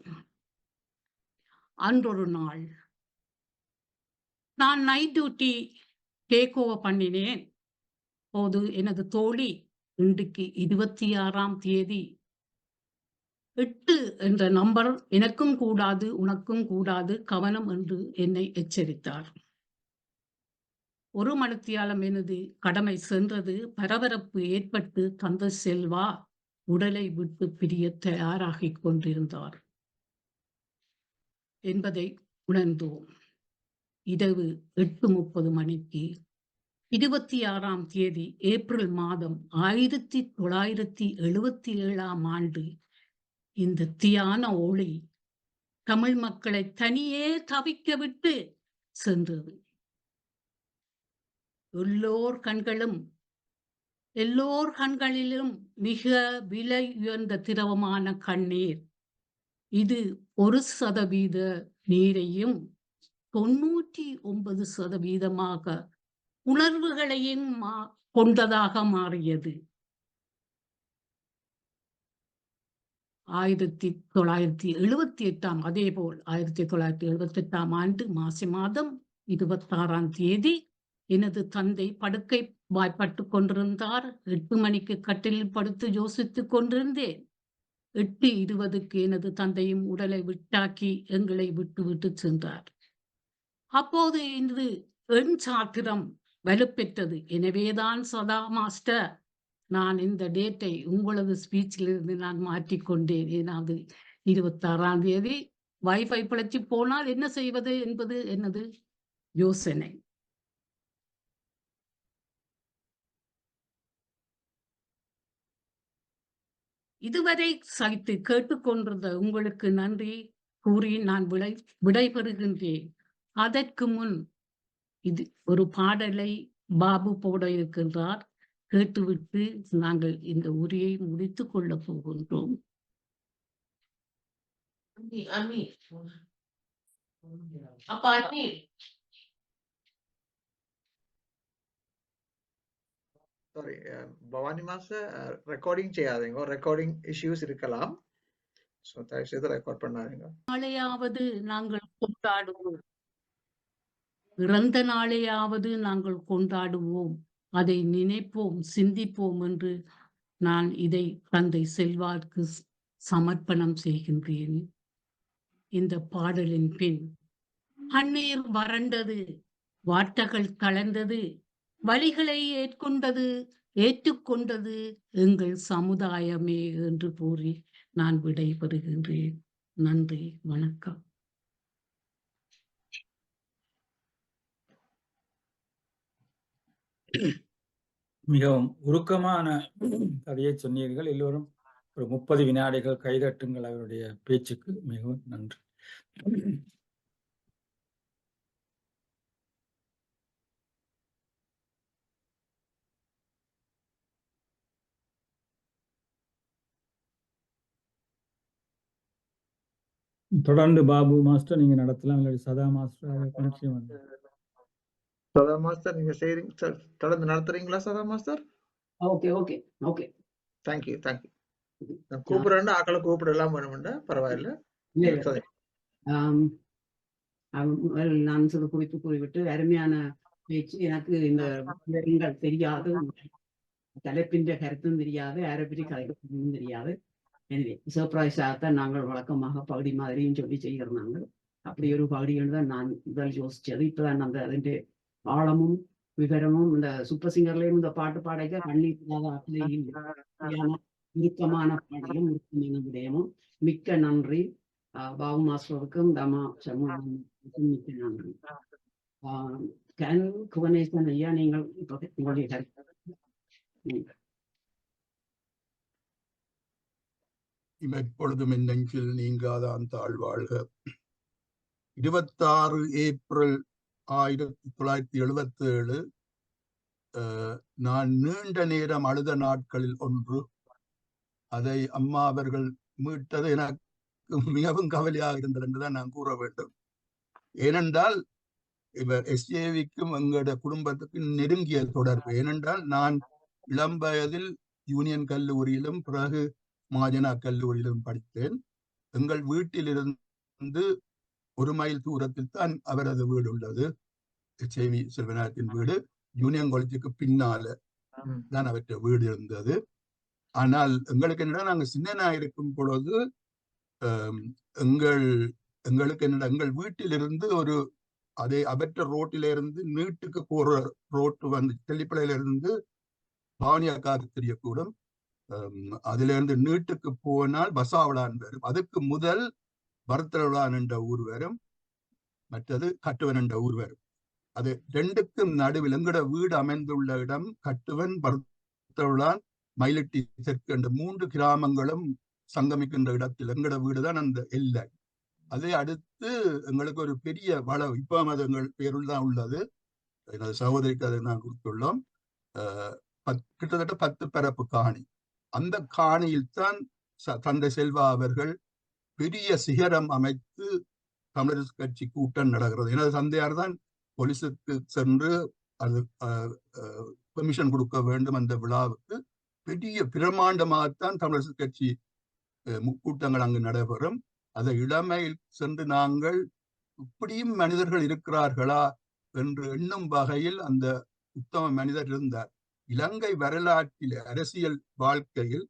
அன்றொரு நாள் நான் நைட் டியூட்டி டேக் ஓவர் பண்ணினேன் போது எனது தோழி இன்றைக்கு 26ஆம் தேதி 8 என்ற நம்பர் எனக்கும் கூடாது, உனக்கும் கூடாது, கவனம் என்று என்னை எச்சரித்தார். 1 மணித்தியாலம் எனது கடமை சென்றது. பரபரப்பு ஏற்பட்டு தந்தை செல்வா உடலை விட்டு பிரிய தயாராகிக் கொண்டிருந்தார் என்பதை உணர்ந்தோம். இரவு 8:30 மணிக்கு 26ஆம் தேதி ஏப்ரல் மாதம் 1977ஆம் ஆண்டு இந்த தியான ஒளி தமிழ் மக்களை தனியே தவிக்க விட்டு சென்றது. எல்லோர் கண்களிலும் மிக விலை உயர்ந்த திரவமான கண்ணீர். இது 1% நீரையும் 99% உணர்வுகளையும் கொண்டதாக மாறியது. 1978 அதேபோல் 1978ஆம் ஆண்டு மாசி மாதம் 26ஆம் தேதி எனது தந்தை படுக்கை வாய்ப்பட்டுக் கொண்டிருந்தார். 8 மணிக்கு கட்டிலில் படுத்து யோசித்துக் கொண்டிருந்தேன். 8:20க்கு எனது தந்தையும் உடலை விட்டாக்கி எங்களை விட்டு சென்றார். அப்போது இன்று எண் சாத்திரம் வலுப்பெற்றது. எனவேதான் சதா மாஸ்டர் நான் இந்த டேட்டை உங்களது ஸ்பீச்சிலிருந்து நான் மாற்றிக்கொண்டேன். ஏதாவது 26ஆம் தேதி வைஃபை பிழைச்சி போனால் என்ன செய்வது என்பது எனது யோசனை. இதுவரை சைத்து கேட்டுக்கொண்டிருந்த உங்களுக்கு நன்றி கூறி நான் விடைபெறுகின்றேன். அதற்கு முன் இது ஒரு பாடலை பாபு போட இருக்கின்றார். கேட்டுவிட்டு நாங்கள் இந்த உரையை முடித்துக் கொள்ளப் போகின்றோம்.
சாரி பவானி மாஸ்டர், ரெக்கார்டிங் செய்யாதீங்க. ரெக்கார்டிங் இஷ்யூஸ் இருக்கலாம். ஸோ தயவு செய்து ரெக்கார்ட் பண்ணாதீங்க.
நாளையாவது நாங்கள் கொண்டாடுவோம், இறந்த நாளையாவது நாங்கள் கொண்டாடுவோம், அதை நினைப்போம், சிந்திப்போம் என்று நான் இதை தந்தை செல்வாக்கு சமர்ப்பணம் செய்கின்றேன். இந்த பாடலின் பின் கண்ணீர் வறண்டது, வார்த்தைகள் கலந்தது, வலிகளை ஏற்றுக்கொண்டது எங்கள் சமுதாயமே என்று கூறி நான் விடைபெறுகின்றேன். நன்றி, வணக்கம்.
மிகவும் உருக்கமான கதையை சொன்னீர்கள். எல்லோரும் ஒரு 30 வினாடிகள் கைதட்டுங்கள் அவருடைய பேச்சுக்கு. மிகவும் நன்றி. தொடர்ந்து பாபு மாஸ்டர் நீங்க நடத்தலாம், இல்லாட்டி சதா மாஸ்டர் கனெக்ஷன் வந்து.
சதா மாஸ்டர் நீங்க தொடர்ந்து நடத்துறீங்களா சதா மாஸ்டர்?
ஓகே.
தேங்க்யூ. நான் கூப்பிடுறேன், ஆக்களை கூப்பிடலாம் வேணும்டா, பரவாயில்ல.
நான் சிறு குறிப்பு கூறிவிட்டு அருமையான பேச்சு. எனக்கு இந்த தெரியாது, தலைப்பின் கருத்தும் தெரியாது, யாரை பற்றி கலைக்கும் தெரியாது. எனவே சர்ப்ரைஸாகத்தான் நாங்கள் வழக்கமாக பகுதி மாதிரியும் சொல்லி செய்கிறோம். அப்படி ஒரு பகுதிகள் தான் நான் முதல் யோசிச்சது. இப்பதான் அந்த அதிന്റെ ஆழமும் விவரமும் இந்த சூப்பர் சிங்கர்லயும் இந்த பாட்டு பாடைக்க கண்ணீர் இறுக்கமான பாடலும் இறுக்கமான விடயமும். மிக்க நன்றி பாபு மாஸ்டருக்கும் தமா சண்முகனுக்கும் மிக்க நன்றி. குவனேசன் ஐயா, நீங்கள் உங்களுடைய கருத்து.
இப்பொழுதும் என் நெஞ்சில் நீங்காதான் தாழ்வாழ்க. 26 ஏப்ரல் 1977 நான் நீண்ட நேரம் அழுத நாட்களில் ஒன்று. அதை அம்மா அவர்கள் மீட்டது எனக்கு மிகவும் கவலையாக இருந்தது என்றுதான் நான் கூற வேண்டும். ஏனென்றால் இவர் எஸ்ஏவிக்கும் எங்களோட குடும்பத்துக்கும் நெருங்கிய தொடர்பு. ஏனென்றால் நான் இளம் வயதில் யூனியன் கல்லூரியிலும் பிறகு மாஜனா கல்லூரியிலும் படித்தேன். எங்கள் வீட்டிலிருந்து 1 மைல் தூரத்தில் தான் அவரது வீடு உள்ளது. எஸ்ஏவி செல்வநாயகத்தின் வீடு யூனியன் காலேஜுக்கு பின்னால தான் அவற்றை வீடு இருந்தது. ஆனால் எங்களுக்கு என்னடா நாங்கள் சின்னனா இருக்கும் பொழுது எங்களுக்கு என்னடா எங்கள் வீட்டிலிருந்து ஒரு அதே அவற்ற ரோட்டிலிருந்து நீட்டுக்கு போற ரோட்டு வந்து தெல்லிப்பளையில இருந்து பாவனியாக்காக தெரியக்கூடும். அதுல இருந்து நீட்டுக்கு போனால் பசாவளான் வரும். அதுக்கு முதல் பரத்தவளான் என்ற ஊர் வரும், மற்றது கட்டுவன் என்ற ஊர் வரும். அது ரெண்டுக்கும் நடுவில் எங்களோட வீடு அமைந்துள்ள இடம் கட்டுவன், பரத்தவளான், மயிலட்டி தெற்கு என்ற 3 கிராமங்களும் சங்கமிக்கின்ற இடத்தில் எங்களோட வீடுதான் அந்த எல்லை. அதை அடுத்து எங்களுக்கு ஒரு பெரிய வளவு, இப்போ அது எங்கள் பேருள் தான் உள்ளது, எனது சகோதரிக்கு அதை நான் கொடுத்துள்ளோம். கிட்டத்தட்ட 10 பரப்பு காணி. அந்த காணியில் தான் தந்தை செல்வா அவர்கள் பெரிய சிகரம் அமைத்து தமிழரசு கட்சி கூட்டம் நடக்கிறது. எனது தந்தையார் தான் போலீஸுக்கு சென்று அது பெர்மிஷன் கொடுக்க வேண்டும். அந்த விழாவுக்கு பெரிய பிரமாண்டமாகத்தான் தமிழரசு கட்சி கூட்டங்கள் அங்கு நடைபெறும். அதை இளமையில் சென்று நாங்கள் இப்படியும் மனிதர்கள் இருக்கிறார்களா என்று எண்ணும் வகையில் அந்த உத்தம மனிதர் இருந்தார். இலங்கை வரலாற்றில் அரசியல் வாழ்க்கையில்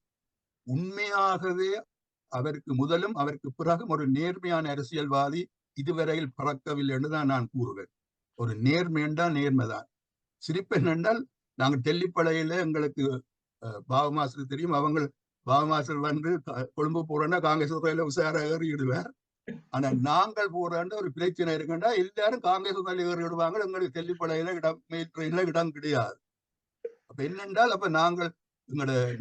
உண்மையாகவே அவருக்கு முதலும் அவருக்கு பிறகும் ஒரு நேர்மையான அரசியல்வாதி இதுவரையில் பிறக்கவில்லை என்றுதான் நான் கூறுவேன். ஒரு நேர்மையென்றா நேர்மைதான். சிரிப்பு என்னென்றால் நாங்கள் தெல்லிப்பளையில எங்களுக்கு பாவமாசல் தெரியும். அவங்க பாவமாசல் வந்து கொழும்பு போறோன்னா காங்கிரஸ் துறையில உசார ஏறிடுவார். ஆனா நாங்கள் போறோன்ற ஒரு பிரச்சனை இருக்குன்னா எல்லாரும் காங்கிரஸ் துறையில ஏறிடுவாங்க. எங்களுக்கு தெல்லிப்பளையில இடம் மெயில் ட்ரெயின்ல இடம் கிடையாது. அப்ப என்னென்றால் அப்ப நாங்கள்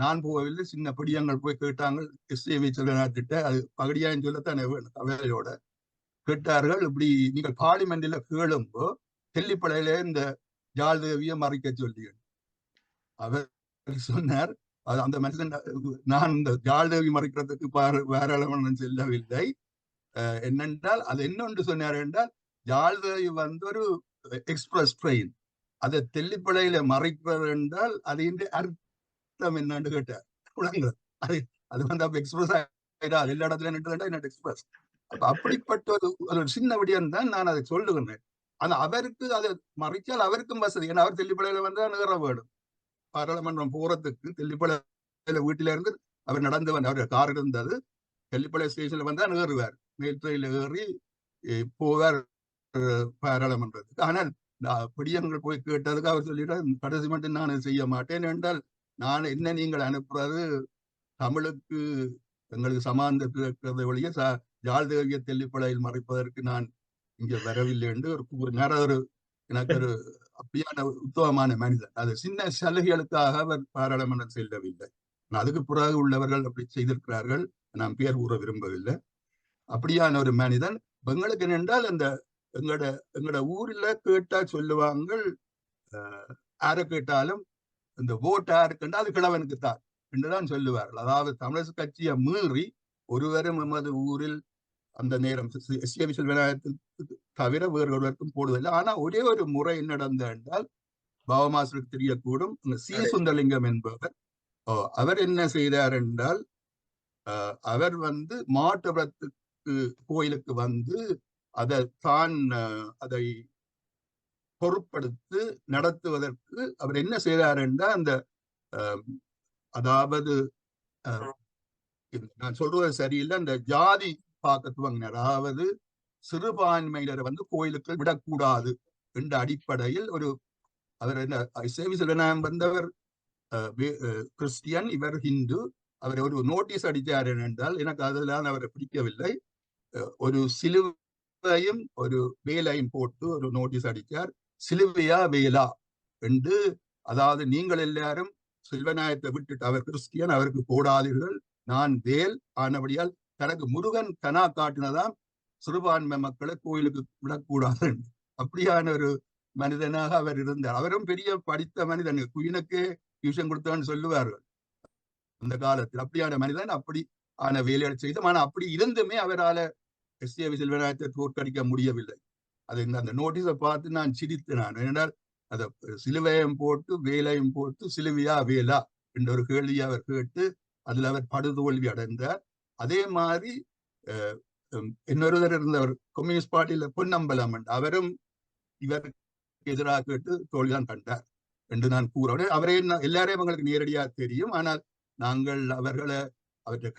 நான் போகவில்லை, சின்ன படியங்கள் போய் கேட்டாங்க எஸ்ஏவி செல்வநாட்டிட்ட. அது பகடியான்னு சொல்லத்தானே வேலையோட கேட்டார்கள். இப்படி நீங்கள் பார்லிமெண்ட்ல கேளும்போ தெல்லிப்பளையில இந்த ஜாழ்தேவியை மறைக்க சொல்லி அவர் சொன்னார். அது அந்த மனுஷன் நான் இந்த ஜாழ்தேவி மறைக்கிறதுக்கு வேறாளவன் செல்லவில்லை. என்னென்றால் அது என்னொன்று சொன்னார் என்றால் ஜாழ்தேவி வந்து ஒரு எக்ஸ்பிரஸ் ட்ரெயின், அதை தெல்லிப்பளையில மறைக்கிறது என்றால் அது அர்த்தம் என்னன்னு கேட்டார். அது வந்து அப்ப எக்ஸ்பிரஸ் ஆயிடாது, எல்லா இடத்துல நின்று எக்ஸ்பிரஸ். அப்ப அப்படிப்பட்ட ஒரு சின்ன விடயம் தான் நான் அதை சொல்லுகிறேன். ஆனா அவருக்கு அதை மறைச்சால் அவருக்கும் வசதி. ஏன்னா அவர் தெல்லிப்பளையில வந்து நிகர வேணும் பாராளுமன்றம் போறதுக்கு. தெல்லிப்பளையில வீட்டில இருந்து அவர் நடந்து வந்து அவர் கார் இருந்தது. தெல்லிப்பளை ஸ்டேஷன்ல வந்தா ஏறுவார், மேல் ட்ரெயின்ல ஏறி போவார் பாராளுமன்றத்துக்கு. ஆனால் பிடியங்கள் போய் கேட்டதுக்கு அவர் சொல்லிட்டார், கடைசி மட்டும் நான் செய்ய மாட்டேன் என்றால் நான் என்ன நீங்கள் அனுப்புறது தமிழுக்கு எங்களுக்கு சமாந்தத்தை ஒழிய ஜாழ்தேவிய தெல்லிப்பளையில் மறைப்பதற்கு நான் இங்க வரவில்லை என்று ஒரு நேரம் எனக்கு ஒரு அப்படியான உத்தமமான மனிதன். அது சின்ன சலுகைகளுக்காக அவர் பாராளுமன்றம் செல்லவில்லை. அதுக்கு பிறகு உள்ளவர்கள் அப்படி செய்திருக்கிறார்கள், நான் பேர் கூற விரும்பவில்லை. அப்படியான ஒரு மனிதன். எங்களுக்கு என்னென்றால் அந்த எங்களோட ஊர்ல கேட்டா சொல்லுவாங்க, யாரை கேட்டாலும் இந்த ஓட்டு யாருக்குண்டா அது கிழவனுக்கு தான் என்றுதான் சொல்லுவார்கள். அதாவது தமிழரசு கட்சியை மீறி ஒருவரும் எமது ஊரில் அந்த நேரம் எஸ்ஏவி செல்வநாயகத்துக்கு தவிர வேறு ஒருவருக்கும் போடுவதில்லை. ஆனா ஒரே ஒரு முறை நடந்த என்றால் பாவமாசலுக்கு தெரியக்கூடும். சி சுந்தரலிங்கம் என்பவர் அவர் என்ன செய்தார் என்றால் அவர் வந்து மாட்டபுரத்துக்கு கோயிலுக்கு வந்து அதை பொறுப்படுத்தி நடத்துவதற்கு அவர் என்ன செய்தார் என்றால் அந்த அதாவது நான் சொல்றது சரியில்லை, அந்த ஜாதி பார்க்க துவங்கினார். அதாவது சிறுபான்மையினரை வந்து கோயிலுக்கு விடக்கூடாது என்ற அடிப்படையில் அவர் என்ன சேவி செல்வநாயகம் வந்தவர் கிறிஸ்டியன், இவர் ஹிந்து. அவர் ஒரு நோட்டீஸ் அடித்தார் என்றால் எனக்கு அதெல்லாம் அவரை பிடிக்கவில்லை. ஒரு சிலுவையும் ஒரு வேலையும் போட்டு ஒரு நோட்டீஸ் அடித்தார், சிலுவையா வேலா என்று. அதாவது நீங்கள் எல்லாரும் செல்வநாயகத்தை விட்டுட்டு, அவர் கிறிஸ்டியன், அவருக்கு போடாதீர்கள், நான் வேல் ஆனபடியால் தனக்கு முருகன் கனா காட்டினதாம் சிறுபான்மை மக்களை கோயிலுக்கு விடக்கூடாது. அப்படியான ஒரு மனிதனாக அவர் இருந்தார். அவரும் பெரிய படித்த மனிதன், குயினுக்கு டியூஷன் கொடுத்தான்னு சொல்லுவார்கள் அந்த காலத்தில். அப்படியான மனிதன் அப்படி ஆன வேலையை செய்தோம். ஆனா அப்படி இருந்துமே அவரால் எஸ்.ஏ.வி. செல்வராயத்தை தோற்கடிக்க முடியவில்லை. அது அந்த நோட்டீஸை பார்த்து நான் சிரித்தேன். ஏனென்றால் அதை சிலுவையும் போட்டு வேலையும் போட்டு சிலுவையா வேலா என்ற ஒரு கேள்வியை அவர் கேட்டு அதில் அவர் படுதோல்வி அடைந்தார். அதே மாதிரி இன்னொருவர் இருந்தவர் கம்யூனிஸ்ட் பார்ட்டியில பொன்னம்பலம், அவரும் இவருக்கு எதிராக கேட்டு தோல்விதான் கண்டார் என்று நான் கூறுவேன். அவரே எல்லாரையும் எங்களுக்கு நேரடியாக தெரியும். ஆனால் நாங்கள் அவர்களை அவற்றை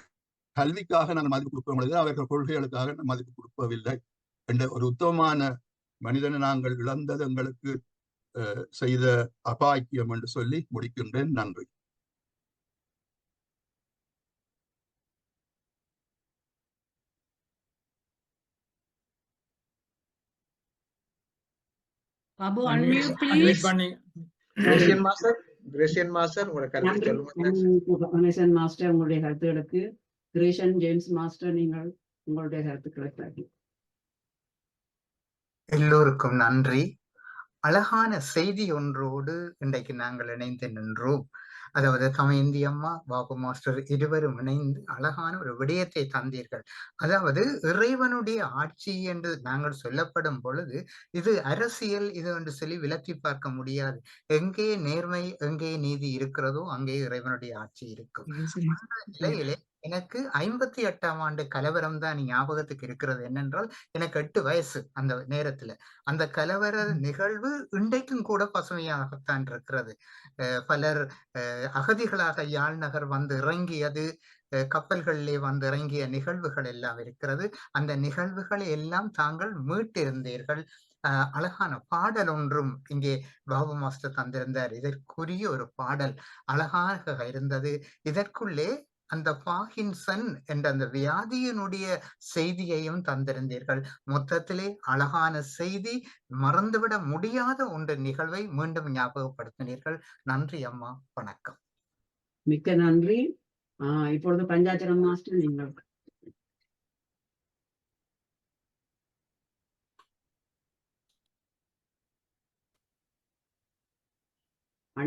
கல்விக்காக நாங்கள் மதிப்பு கொடுப்போம், அவர்கள் கொள்கைகளுக்காக மதிப்பு கொடுப்பதில்லை என்ற ஒரு உத்தமமான மனிதனை நாங்கள் இழந்தது எங்களுக்கு செய்த அபாக்கியம் என்று சொல்லி முடிக்கின்றேன். நன்றி.
Babu, unmute please.
கிரேசியன் மாஸ்டர் உங்களோட கருத்து சொல்லுங்க.
கணேசன் மாஸ்டர் உங்களுடைய கருத்துக்களுக்கு. கிரேஷன் ஜேம்ஸ் மாஸ்டர் நீங்கள் உங்களுடைய கருத்துக்களை.
எல்லோருக்கும் நன்றி. அழகான செய்தி ஒன்றோடு இன்றைக்கு நாங்கள் இணைந்து நின்றோம். அதாவது தமயந்தி அம்மா, பாபு மாஸ்டர் இருவரும் இணைந்து அழகான ஒரு விடயத்தை தந்தீர்கள். அதாவது இறைவனுடைய ஆட்சி என்று நாங்கள் சொல்லப்படும் பொழுது இது அரசியல், இது என்று சொல்லி விலக்கி பார்க்க முடியாது. எங்கே நேர்மை, எங்கே நீதி இருக்கிறதோ அங்கே இறைவனுடைய ஆட்சி இருக்கும். நிலையிலே எனக்கு 58ஆம் ஆண்டு கலவரம் தான் ஞாபகத்துக்கு இருக்கிறது. என்னென்றால் எனக்கு 8 வயசு அந்த நேரத்துல. அந்த கலவர நிகழ்வு இன்றைக்கும் கூட பசுமையாகத்தான் இருக்கிறது. பலர் அகதிகளாக யாழ் நகர் வந்து இறங்கியது, கப்பல்களிலே வந்து இறங்கிய நிகழ்வுகள் எல்லாம் இருக்கிறது. அந்த நிகழ்வுகளை எல்லாம் தாங்கள் மீட்டிருந்தீர்கள். அழகான பாடல் ஒன்றும் இங்கே பாபு மாஸ்டர் தந்திருந்தார். இதற்குரிய ஒரு பாடல் அழகாக இருந்தது. இதற்குள்ளே அந்த பார்கின்சன் என்ற அந்த வியாதியினுடைய செய்தியையும் தந்திருந்தீர்கள். மொத்தத்திலே அழகான செய்தி, மறந்துவிட முடியாத ஒன்று நிகழ்வை மீண்டும் ஞாபகப்படுத்தினீர்கள். நன்றி அம்மா, வணக்கம்.
மிக்க நன்றி. இப்பொழுது பஞ்சாச்சரம் மாஸ்டர் நீங்கள்.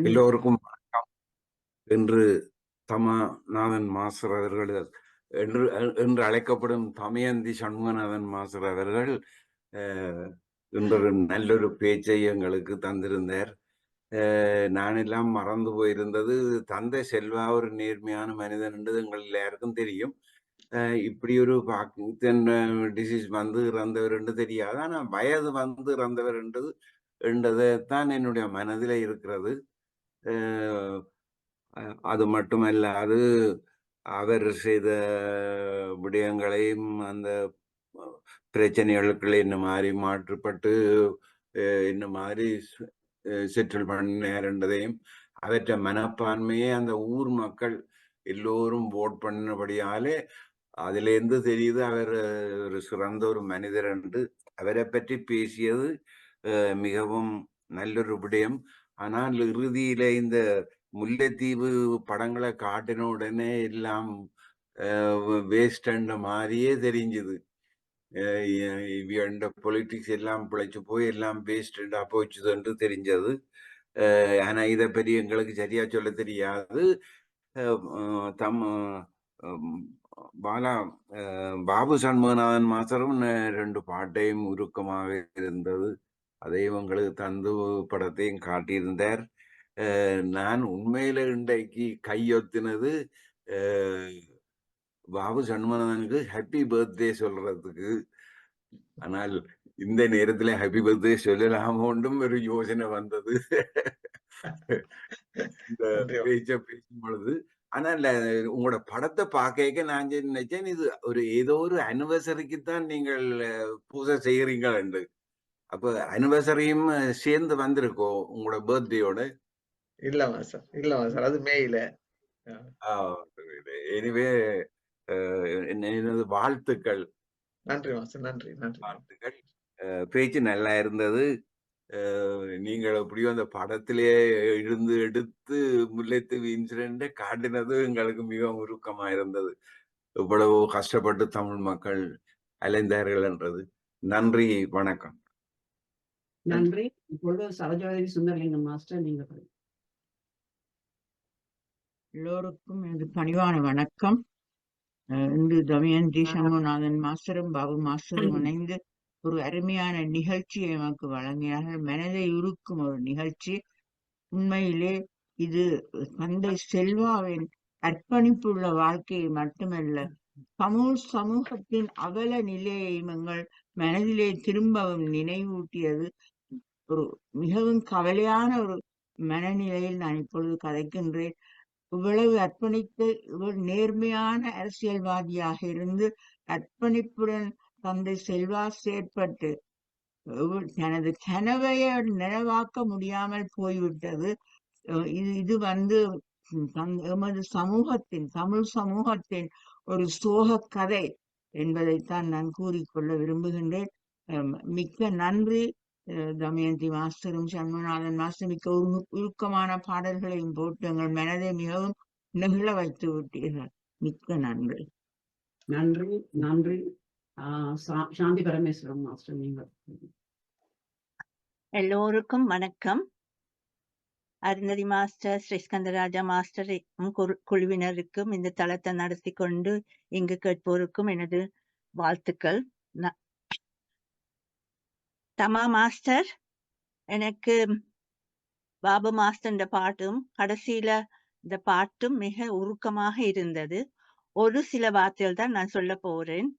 எல்லோருக்கும் வணக்கம். என்று தமநாதன் மாஸ்டர் அவர்கள் என்று அழைக்கப்படும் தமயந்தி சண்முகநாதன் மாஸ்டர் அவர்கள் இன்று நல்லொரு பேச்சை எங்களுக்கு தந்திருந்தார். நானெல்லாம் மறந்து போயிருந்தது. தந்தை செல்வா ஒரு நேர்மையான மனிதன் என்றது எங்கள் எல்லாருக்கும் தெரியும். இப்படி ஒரு பார்க்கின்சன் டிசீஸ் வந்து இறந்தவர் என்று தெரியாது. ஆனால் வயது வந்து இறந்தவர் என்றதைத்தான் என்னுடைய மனதில் இருக்கிறது. அது மட்டுமல்லாது அவர் செய்த விடயங்களையும் அந்த பிரச்சனைகளுக்குள்ள என்ன மாதிரி மாற்றுப்பட்டு என்ன மாதிரி செட்டில் பண்ணினதையும் அவற்றை மனப்பான்மையே அந்த ஊர் மக்கள் எல்லோரும் ஓட் பண்ணினபடியாலே அதிலேருந்து தெரியுது அவர் ஒரு சிறந்த ஒரு மனிதர் என்று. அவரை பற்றி பேசியது மிகவும் நல்லொரு விடயம். ஆனால் இறுதியில இந்த முல்லைத்தீவு படங்களை காட்டின உடனே எல்லாம் வேஸ்ட் மாதிரியே தெரிஞ்சுது. இவண்ட பொலிட்டிக்ஸ் எல்லாம் பிழைச்சு போய் எல்லாம் வேஸ்டா போச்சுது என்று தெரிஞ்சது. ஆனா இதை பற்றி எங்களுக்கு சரியா சொல்ல தெரியாது. பாபு சண்முகநாதன் மாஸ்டரும் 2 பாட்டையும் உருக்கமாக இருந்தது. அதையும் உங்களுக்கு தந்து படத்தையும் காட்டியிருந்தார். நான் உண்மையில இன்றைக்கு கையொத்தினது பாபு சண்முகநாதனுக்கு ஹாப்பி பர்த்டே சொல்றதுக்கு. ஆனால் இந்த நேரத்துல ஹாப்பி பர்த்டே சொல்லலாமோண்டும் ஒரு யோசனை வந்தது இந்த பேச்ச பேசும் பொழுது. ஆனால் உங்களோட படத்தை பார்க்க நான் நினைச்சேன் இது ஏதோ ஒரு அனிவர்சரிக்கு தான் நீங்கள் பூஜை செய்யறீங்க என்று. அப்ப அனிவர்சரியும் சேர்ந்து வந்திருக்கோம் உங்களோட பர்த்டேயோட?
இல்லமா சார் அது மேயில.
எனிவே எனது வாழ்த்துக்கள்.
நன்றி மாஸ்டர், நன்றி.
வாழ்த்துக்கள். பேச்சு நல்லா இருந்தது.
நீங்கள் எப்படியோ அந்த படத்திலே இருந்து எடுத்து முல்லைத்தீவு இன்சிடென்ட்டை காட்டினது எங்களுக்கு மிகவும் உருக்கமா இருந்தது. இவ்வளவு கஷ்டப்பட்டு தமிழ் மக்கள் அலைந்தார்கள் என்றது. நன்றி, வணக்கம்.
நன்றி. இப்பொழுது சரோஜாதேவி சுந்தரலிங்கம் மாஸ்டர் நீங்க சொல்லுங்க.
எல்லோருக்கும் எனது பணிவான வணக்கம். இன்று தமயந்தி சண்முகநாதன் மாஸ்டரும் பாபு மாஸ்டரும் இணைந்து ஒரு அருமையான நிகழ்ச்சியை நமக்கு வழங்கினார்கள். மனதை உருக்கும் ஒரு நிகழ்ச்சி. உண்மையிலே இது தந்தை செல்வாவின் அர்ப்பணிப்புள்ள வாழ்க்கையை மட்டுமல்ல, சமூகத்தின் அவல நிலையை எங்கள் மனதிலே திரும்பவும் நினைவூட்டியது. ஒரு மிகவும் கவலையான ஒரு மனநிலையில் நான் இப்பொழுது கதைக்கின்றேன். இவ்வளவு அர்ப்பணித்து இவர் நேர்மையான அரசியல்வாதியாக இருந்து அர்ப்பணிப்புடன் தந்தை செல்வா செயற்பட்டு தனது கனவையை நினைவாக்க முடியாமல் போய்விட்டது. இது எமது சமூகத்தின், தமிழ் சமூகத்தின் ஒரு சோக கதை என்பதைத்தான் நான் கூறிக்கொள்ள விரும்புகின்றேன். மிக்க நன்றி தமயந்தி மாஸ்டரும் சண்முகநாதன் மாஸ்டர். மிக்க உருக்கமான பாடல்களையும் போட்டு எங்கள் மனதை மிகவும் நெகிழ வைத்து விட்டீர்கள். மிக்க நன்றி.
நன்றி. நன்றி. சாந்தி பரமேஸ்வரம் மாஸ்டர் நீங்கள்.
எல்லோருக்கும் வணக்கம். அருந்ததி மாஸ்டர், ஸ்ரீஸ்கந்தராஜா மாஸ்டர் குழுவினருக்கும் இந்த தளத்தை நடத்தி கொண்டு இங்கு கேட்போருக்கும் எனது வாழ்த்துக்கள். தமா மாஸ்டர், எனக்கு பாபு மாஸ்டர் பாட்டும் கடைசியில இந்த பாட்டும் மிக உருக்கமாக இருந்தது. ஒரு சில வார்த்தைகள் தான் நான் சொல்ல போறேன்.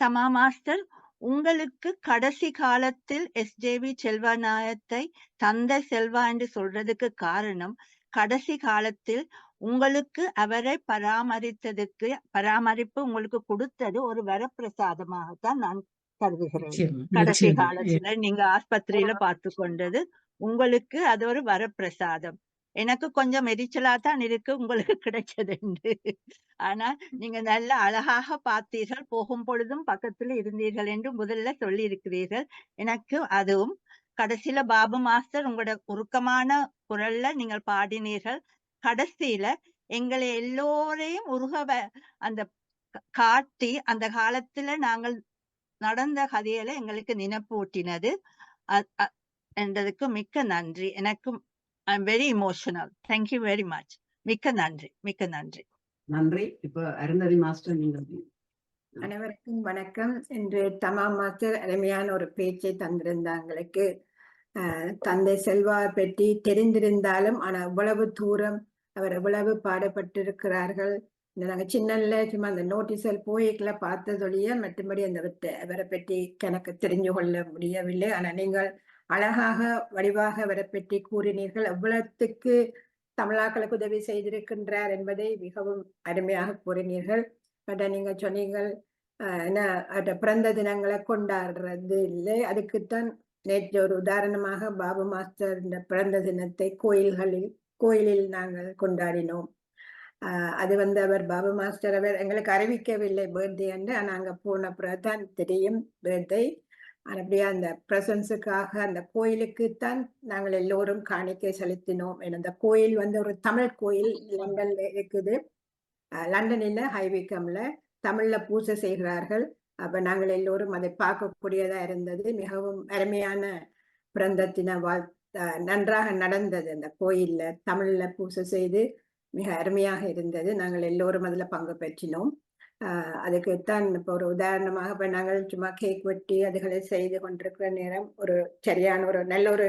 தமா மாஸ்டர், உங்களுக்கு கடைசி காலத்தில் எஸ்ஜேவி செல்வநாயகத்தை தந்தை செல்வா என்று சொல்றதுக்கு காரணம், கடைசி காலத்தில் உங்களுக்கு அவரை பராமரிப்பு உங்களுக்கு கொடுத்தது ஒரு வரப்பிரசாதமாகத்தான் நான் கருதுகிறேன். கடைசி காலத்துல நீங்க ஆஸ்பத்திரியில பார்த்து கொண்டது உங்களுக்கு அது ஒரு வரப்பிரசாதம். எனக்கு கொஞ்சம் எரிச்சலா தான் இருக்கு உங்களுக்கு கிடைச்சது என்று. ஆனா நீங்க நல்ல அழகாக பார்த்தீர்கள், போகும் பொழுதும் பக்கத்துல இருந்தீர்கள் என்று முதல்ல சொல்லி இருக்கிறீர்கள். எனக்கு அதுவும் கடைசியில பாபு மாஸ்டர் உங்களோட உருக்கமான குரல்ல நீங்கள் பாடினீர்கள். கடைசியில எங்களை எல்லோரையும் அந்த காட்டி அந்த காலத்துல நாங்கள் நடந்த கதையில எங்களுக்கு நினைப்பூட்டினது என்றதுக்கு மிக்க நன்றி. எனக்கும் I am very emotional. Thank you very much. மிக்க நன்றி, மிக்க நன்றி.
நன்றி. இப்ப அருந்ததி மாஸ்டர் நீங்கள்.
அனைவருக்கும் வணக்கம். இன்று தமா மாஸ்டர் அருமையான ஒரு பேச்சை தந்திருந்தாங்களுக்கு. தந்தை செல்வா பற்றி தெரிந்திருந்தாலும் ஆனா எவ்வளவு தூரம் அவர் எவ்வளவு பாடப்பட்டிருக்கிறார்கள். நாங்கள் சின்னல்ல சும்மா அந்த நோட்டீஸில் போய்க்குள்ள பார்த்ததொழிய மற்றபடி அந்த அவரை பற்றி எனக்கு தெரிஞ்சு கொள்ள முடியவில்லை. ஆனால் நீங்கள் அழகாக வடிவாக அவரை பற்றி கூறினீர்கள். எவ்வளத்துக்கு தமிழாக்களுக்கு உதவி செய்திருக்கின்றார் என்பதை மிகவும் அருமையாக கூறினீர்கள். பட் நீங்க சொன்னீங்கள் என்ன பிறந்த தினங்களை கொண்டாடுறது இல்லை. அதுக்குத்தான் நேற்று ஒரு உதாரணமாக பாபு மாஸ்டர் இந்த பிறந்த தினத்தை கோயிலில் நாங்கள் கொண்டாடினோம். அது அவர் பாபு மாஸ்டர் அவர் எங்களுக்கு அறிவிக்கவில்லை பர்த்டே என்று. நாங்க போன பிறகுதான் தெரியும் பர்த்டே. அப்படியே அந்த பிரசன்ஸுக்காக அந்த கோயிலுக்குத்தான் நாங்கள் எல்லோரும் காணிக்கை செலுத்தினோம். அந்த கோயில் ஒரு தமிழ் கோயில் லண்டன்ல இருக்குது. லண்டனில் ஹைவிகம்ல தமிழ்ல பூஜை செய்கிறார்கள். அப்ப நாங்கள் எல்லோரும் அதை பார்க்கக்கூடியதா இருந்தது. மிகவும் அருமையான பிறந்த தின நன்றாக நடந்தது. அந்த கோயில்ல தமிழ்ல பூஜை செய்து மிக அருமையாக இருந்தது. நாங்கள் எல்லோரும் அதுல பங்கு பெற்றினோம். அதுக்குத்தான் இப்போ ஒரு உதாரணமாக இப்ப நாங்கள் சும்மா கேக் வெட்டி அதுகளை செய்து கொண்டிருக்கிற நேரம் ஒரு சரியான ஒரு நல்ல ஒரு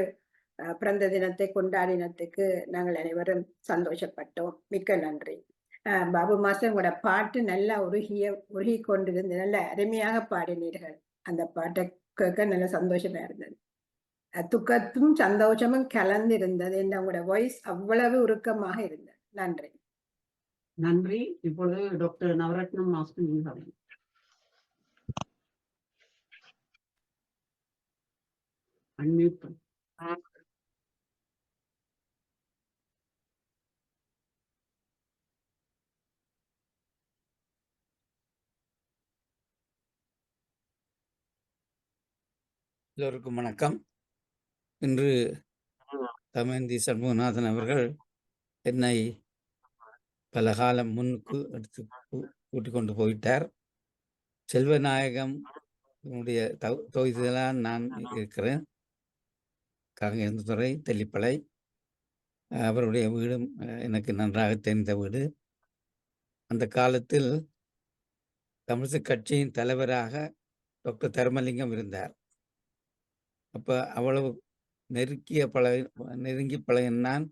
பிறந்த தினத்தை கொண்டாடினத்துக்கு நாங்கள் அனைவரும் சந்தோஷப்பட்டோம். மிக்க நன்றி. பாபு மாஸ்டர் உங்களோட பாட்டு நல்லா உருகி கொண்டிருந்து நல்ல அருமையாக பாடினீர்கள். அந்த பாட்டை கேட்க நல்ல சந்தோஷமா இருந்தது. துக்கத்தும் சந்தோஷமும் கலந்து இருந்தது. உங்களோட வாய்ஸ் அவ்வளவு உருக்கமாக இருந்தது. நன்றி.
நன்றி. இப்பொழுது டாக்டர் நவரத்னம் மாஸ்டர் நீங்கள். அன்மியூட் பண்ணு.
எல்லோருக்கும் வணக்கம். இன்று தமயந்தி சண்முகநாதன் அவர்கள் என்னை பல காலம் முன்னுக்கு எடுத்து கூட்டிக் கொண்டு போயிட்டார். செல்வநாயகம் தொகுதியில்தான் நான் இருக்கிறேன். கங்கேந்துறை தெல்லிப்பளை. அவருடைய வீடும் எனக்கு நன்றாக தெரிந்த வீடு. அந்த காலத்தில் தமிழிசை கட்சியின் தலைவராக டாக்டர் தர்மலிங்கம் இருந்தார். அப்போ அவ்வளவு நெருங்கி பழகினான்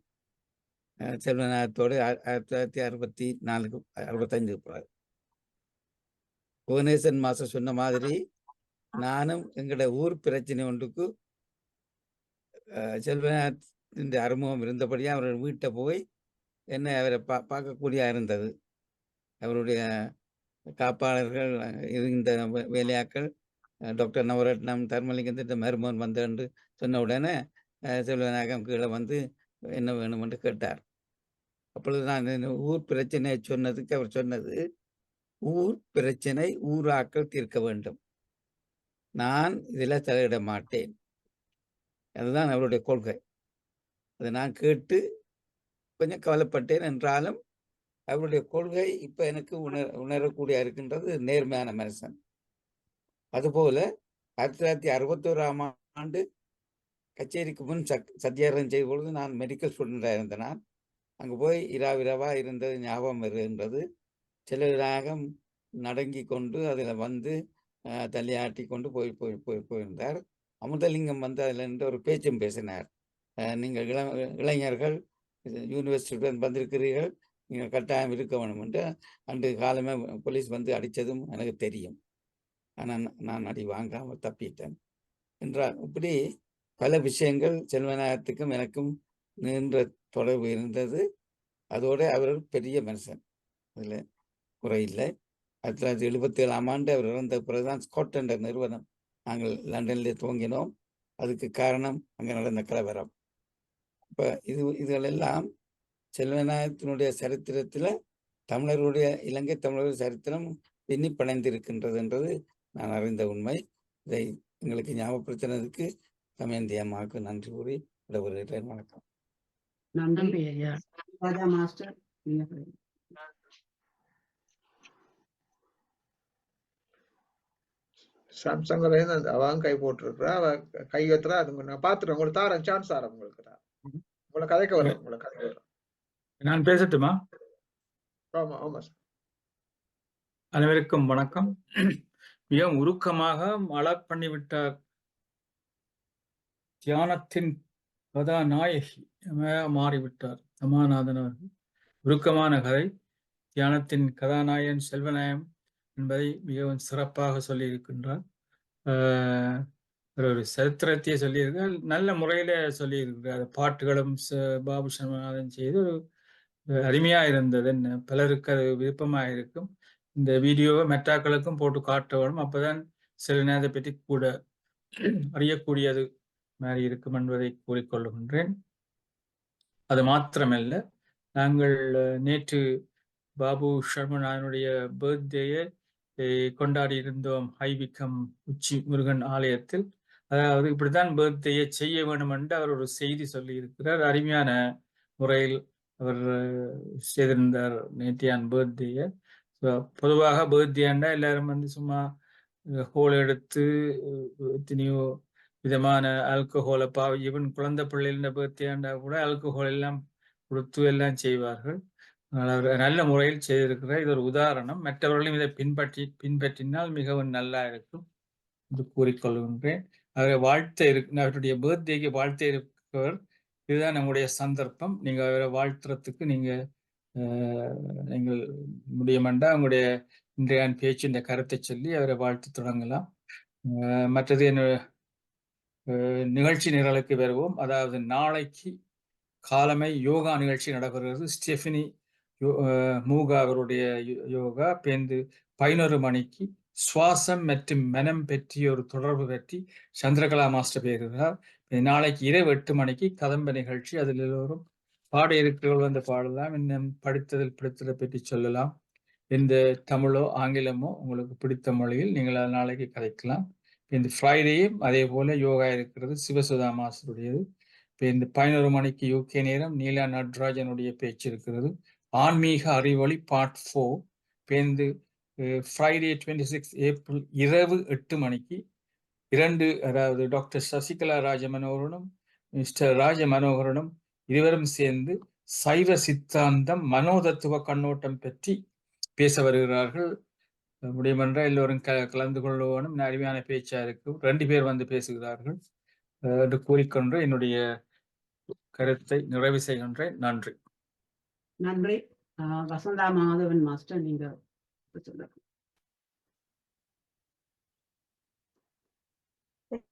செல்வநாயகத்தோடு 1964-65 பிறகு. புவனேசன் மாஸ்டர் சொன்ன மாதிரி நானும் எங்களோட ஊர் பிரச்சனை ஒன்றுக்கு செல்வநாயகத்தின் அறிமுகம் இருந்தபடியாக அவர்கள் வீட்டை போய் என்னை அவரை பார்க்கக்கூடியா இருந்தது. அவருடைய காப்பாளர்கள் இருந்த வேலையாக்கள் டாக்டர் நவரத்னம் தர்மலிங்கத்தின் மருமகன் வந்து என்று சொன்ன உடனே செல்வநாயகம் கீழே வந்து என்ன வேணும் என்று கேட்டார். அப்பொழுது நான் ஊர் பிரச்சனையை சொன்னதுக்கு அவர் சொன்னது, ஊர் பிரச்சனை ஊராக்கள் தீர்க்க வேண்டும், நான் இதில் தலையிட மாட்டேன். அதுதான் அவருடைய கொள்கை. அதை நான் கேட்டு கொஞ்சம் கவலைப்பட்டேன். என்றாலும் அவருடைய கொள்கை இப்போ எனக்கு உணரக்கூடிய இருக்கின்றது. நேர்மையான மனுஷன். அதுபோல 1961 ஆண்டு கச்சேரிக்கு முன் சத்தியாகிரகம் செய்த பொழுது நான் மெடிக்கல் ஸ்டூடெண்டாக இருந்தேன். நான் அங்கே போய் இரவா இருந்தது ஞாபகம் இருக்கின்றது. செல்வநாயகம் நடங்கி கொண்டு அதில் வந்து தலையாட்டி கொண்டு போயிருந்தார். அமுதலிங்கம் வந்து அதில் நின்று ஒரு பேச்சும் பேசினார். நீங்கள் இளைஞர்கள் யூனிவர்சிட்டியுடன் வந்திருக்கிறீர்கள், நீங்கள் கட்டாயம் இருக்க வேணும் என்று. அன்று காலமே போலீஸ் வந்து அடித்ததும் எனக்கு தெரியும். ஆனால் நான் அடி வாங்காமல் தப்பிட்டேன் என்றால், இப்படி பல விஷயங்கள் செல்வநாயகத்துக்கும் எனக்கும் நீண்ட தொடர்பு இருந்தது. அதோடு அவர் பெரிய மனுஷன், அதில் குறையில்லை. 1977 ஆண்டு அவர் இறந்த பிறகுதான் ஸ்காட் என்ற நிறுவனம் நாங்கள் லண்டனில் துவங்கினோம். அதுக்கு காரணம் அங்கே நடந்த கலவரம். இப்போ இதுகளெல்லாம் செல்வநாயகத்தினுடைய சரித்திரத்தில் இலங்கை தமிழருடைய சரித்திரம் பின்னி பணைந்திருக்கின்றது என்றது நான் அறிந்த உண்மை. இதை எங்களுக்கு ஞாபகப்படுத்தினதுக்கு தமயந்தி அம்மாவுக்கு நன்றி கூறி விடைபெறுகிறேன். வணக்கம்.
நன்றி ஐயா. ராஜா மாஸ்டர்,
சாம்சங் அவன் கை போட்டுருக்குறா, அவ கை கத்துறா. அது நான் பாத்துறேன். உங்களுக்கு தாரேன், சான்ஸ் தாரேன் உங்களுக்கு. உங்களை கதைக்க வரும், உங்களை கதைக்க வரும்.
நான் பேசட்டுமா?
ஆமா ஆமா சார்.
அனைவருக்கும் வணக்கம். மிகவும் உருக்கமாக மழை பண்ணிவிட்டார். தியானத்தின் கதாநாயகி மாறிவிட்டார் சமாநாதன் அவர்கள். உருக்கமான கதை. தியானத்தின் கதாநாயகன் செல்வநாயகம் என்பதை மிகவும் சிறப்பாக சொல்லியிருக்கின்றார். ஒரு சரித்திரத்தையே சொல்லியிருக்கிறார், நல்ல முறையில சொல்லியிருக்கிறார். பாட்டுகளும் பாபு சண்முகநாதன் செய்து ஒரு அருமையா இருந்தது. என்ன பலருக்கு அது விருப்பமாக இருக்கும். இந்த வீடியோவை மெட்டாக்களுக்கும் போட்டு காட்ட வேணும். அப்பதான் சில நேரத்தை பற்றி கூட அறியக்கூடியது மாதிரி இருக்கும் என்பதை கூறிக்கொள்ளுகின்றேன். அது மாத்திரமல்ல, நாங்கள் நேற்று பாபு சண்முகநாதனுடைய பர்த்டேயை கொண்டாடி இருந்தோம் ஹைவிக்கம் உச்சி முருகன் ஆலயத்தில். அதாவது இப்படித்தான் பர்த்டேயை செய்ய வேண்டும் என்று அவர் ஒரு செய்தி சொல்லி இருக்கிறார். அருமையான முறையில் அவர் செய்திருந்தார் நேற்றையான் பர்த்டேயை. பொதுவாக பர்த்டேண்டா எல்லாரும் வந்து சும்மா ஹோல் எடுத்து எத்தனையோ விதமான ஆல்கஹோலை ஈவன் குழந்தை பிள்ளைகள பர்த்டேண்டா கூட ஆல்கஹோல் எல்லாம் கொடுத்து எல்லாம் செய்வார்கள். அவர் நல்ல முறையில் செய்திருக்கிறார். இது ஒரு உதாரணம். மற்றவர்களும் இதை பின்பற்றினால் மிகவும் நல்லா இருக்கும் என்று கூறிக்கொள்கின்றேன். அவரை அவருடைய பர்த்டேக்கு வாழ்த்த இருக்கிறவர். இதுதான் நம்முடைய சந்தர்ப்பம். நீங்க அவரை வாழ்த்துறதுக்கு நீங்கள் முடியுமெண்டா உங்களுடைய இன்றைய பேச்சு இந்த கருத்தை சொல்லி அவரை வாழ்த்து தொடங்கலாம். மற்றது நிகழ்ச்சி நிரலுக்கு வருவோம். அதாவது நாளைக்கு காலமை யோகா நிகழ்ச்சி நடைபெறுகிறது. ஸ்டெஃபினி மூகா அவருடைய யோகா பேந்து 11 மணிக்கு சுவாசம் மற்றும் மனம் பற்றிய ஒரு தொடர்பு பற்றி சந்திரகலா மாஸ்டர் பேசுகிறார். நாளைக்கு இரவு 8 மணிக்கு கதம்ப நிகழ்ச்சி. அதில் எல்லோரும் பாட இருக்கிறவர்கள் வந்து பாடலாம். இன்னும் பிடித்ததை பற்றி சொல்லலாம். எந்த தமிழோ ஆங்கிலமோ உங்களுக்கு பிடித்த மொழியில் நீங்கள் நாளைக்கு கதைக்கலாம். இந்த ஃப்ரைடேயும் அதே போல யோகா இருக்கிறது, சிவசுதா மாஸ்டருடையது. இப்போ இந்த 11 மணிக்கு யூகே நேரம் நீலா நட்ராஜனுடைய பேச்சு இருக்கிறது, ஆன்மீக அறிவொளி பார்ட் 4. இப்போ இந்த ஃப்ரைடே 26 ஏப்ரல் இரவு 8 மணிக்கு அதாவது டாக்டர் சசிகலா ராஜமனோகரனும் மிஸ்டர் ராஜ மனோகரனும் இருவரும் சேர்ந்து சைவ சித்தாந்தம் மனோதத்துவ கண்ணோட்டம் பற்றி பேச வருகிறார்கள். முடியுமென்ற எல்லோரும் கலந்து கொள்ளுவோனும். அருமையான பேச்சா இருக்கும். 2 பேர் வந்து பேசுகிறார்கள் என்று கூறிக்கொண்டு என்னுடைய கருத்தை நிறைவு செய்கின்றேன். நன்றி.
நன்றி. வசந்தா மாதவன் மாஸ்டர், நீங்க சொல்லுங்க.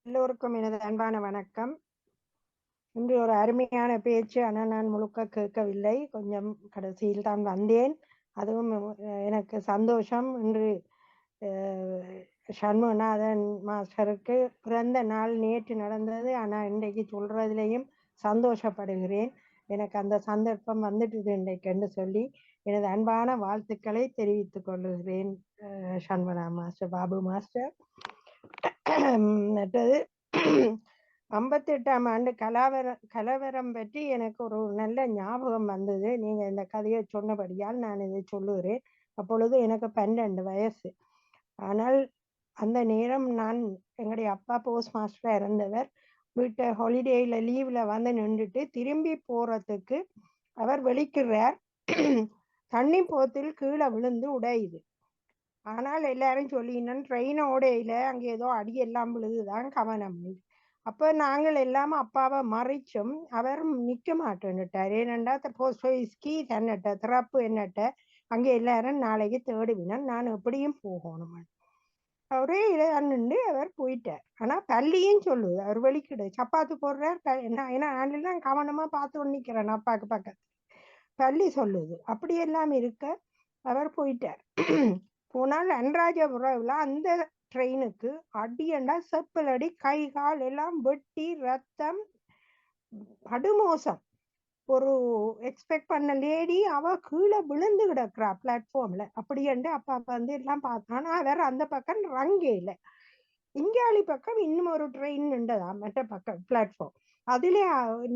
எல்லோருக்கும் எனது அன்பான வணக்கம். இன்று ஒரு அருமையான பேச்சு, ஆனால் நான் முழுக்க கேட்கவில்லை, கொஞ்சம் கடைசியில் தான் வந்தேன். அதுவும் எனக்கு சந்தோஷம். இன்று சண்முகநாதன் மாஸ்டருக்கு பிறந்த நாள் நேற்று நடந்தது, ஆனால் இன்றைக்கு சொல்றதுலேயும் சந்தோஷப்படுகிறேன். எனக்கு அந்த சந்தர்ப்பம் வந்துட்டுது இன்றைக்கு என்று சொல்லி எனது அன்பான வாழ்த்துக்களை தெரிவித்துக் கொள்ளுகிறேன். Shanmuganathan master, Babu master. மற்றது 58ஆம் ஆண்டு கலவரம் பற்றி எனக்கு ஒரு நல்ல ஞாபகம் வந்தது. நீங்க இந்த கதையை சொன்னபடியால் நான் இதை சொல்லுகிறேன். அப்பொழுது எனக்கு 12 வயசு. ஆனால் அந்த நேரம் நான் எங்களுடைய அப்பா போஸ்ட் மாஸ்டரா இருந்தவர். வீட்டை ஹாலிடேயில லீவ்ல வந்து நின்றுட்டு திரும்பி போறதுக்கு அவர் வெளிக்கிறார். தண்ணி போத்தில் கீழே விழுந்து உடையுது. ஆனால் எல்லாரும் சொல்லினோம் ட்ரெயினோட இல்லை, அங்கே ஏதோ அடி எல்லாம் விழுதுதான், கவனம். அப்போ நாங்கள் எல்லாம் அப்பாவை மறைச்சும் அவர் நிற்க மாட்டேன்னுட்டார். ஏனெண்டா போஸ்ட் ஆஃபீஸ்க்கு தன்னட்ட திறப்பு என்னட்ட அங்கே எல்லாரும் நாளைக்கு தேடுவினோம், நான் எப்படியும் போகணும். அவரே நின்று அவர் போயிட்டார். ஆனா பள்ளியும் சொல்லுது, அவர் வெளிக்கிடு சப்பாத்து போடுறார். ஏன்னா நான் கவனமா பார்த்து நிற்கிறேன் அப்பாவுக்கு பக்கத்து. பள்ளி சொல்லுது. அப்படியெல்லாம் இருக்க அவர் போயிட்டார். போனால் அன்ராஜபுரம்ல அந்த ட்ரெயினுக்கு அடியண்டா செப்பல் அடி, கை கால் எல்லாம் வெட்டி ரத்தம், படுமோசம். ஒரு எக்ஸ்பெக்ட் பண்ண லேடி அவ கீழே விழுந்து கிடக்குறா பிளாட்ஃபார்ம்ல. அப்படின்ட்டு அப்பா வந்து எல்லாம் பார்த்தானா அவர் அந்த பக்கம் ரங்கே இல்லை. இங்காளி பக்கம் இன்னும் ஒரு ட்ரெயின் நின்றதா மற்ற பக்கம் பிளாட்ஃபார்ம். அதுல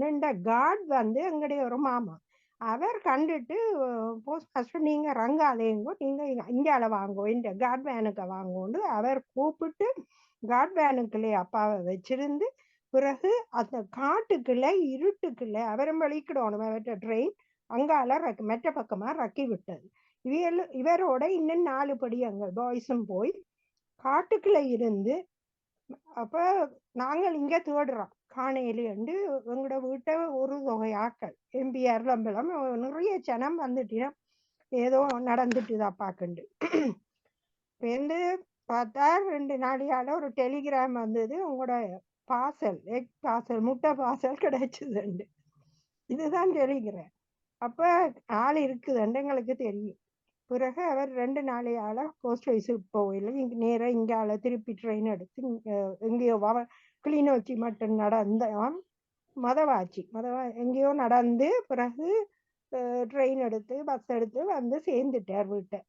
நின்ற கார்டு வந்து எங்களுடைய ஒரு மாமா. அவர் கண்டுட்டு போஸ்ட் மாஸ்டர் நீங்க ரங்காதேங்கோ, நீங்க இங்கால வாங்கோ, இந்த கார்ட் வேனுக்கு வாங்கோன்னு அவர் கூப்பிட்டு கார்ட் வேனுக்குள்ளே அப்பாவை வச்சிருந்து, பிறகு அந்த காட்டுக்குள்ள இருட்டுக்குள்ள அவரும் வலிக்கிடணும். அவர்கிட்ட ட்ரெயின் அங்கால மெட்ட பக்கமா ரக்கி விட்டது. இவரோட இன்னும் 4 படி அங்க பாய்ஸும் போய் காட்டுக்குள்ள இருந்து, அப்ப நாங்கள் இங்க தேடுறோம் காணையிலேண்டு. எங்களோட வீட்டை ஒரு தொகை ஆக்கள் எம்பிஆர் லம்பலம் நிறைய ஜனம் வந்துட்டினா ஏதோ நடந்துட்டுதா பாக்குண்டு. வந்து பார்த்தா 2 நாளையால ஒரு டெலிகிராம் வந்தது, உங்களோட பார்சல், எக் பார்சல், முட்டை பார்சல் கிடைச்சதுண்டு. இதுதான் டெலிகிராம். அப்ப ஆள் இருக்குதுண்டு எங்களுக்கு தெரியும். பிறகு அவர் 2 நாளையால போஸ்ட் ஆஃபீஸுக்கு போகல, நேரம் இங்கால திருப்பி ட்ரெயின் எடுத்து எங்கேயோ கிளிநொச்சி மட்டும் நடந்த மதவாச்சி எங்கேயோ நடந்து பிறகு ட்ரெயின் எடுத்து பஸ் எடுத்து வந்து சேர்ந்துட்டார் வீட்டை.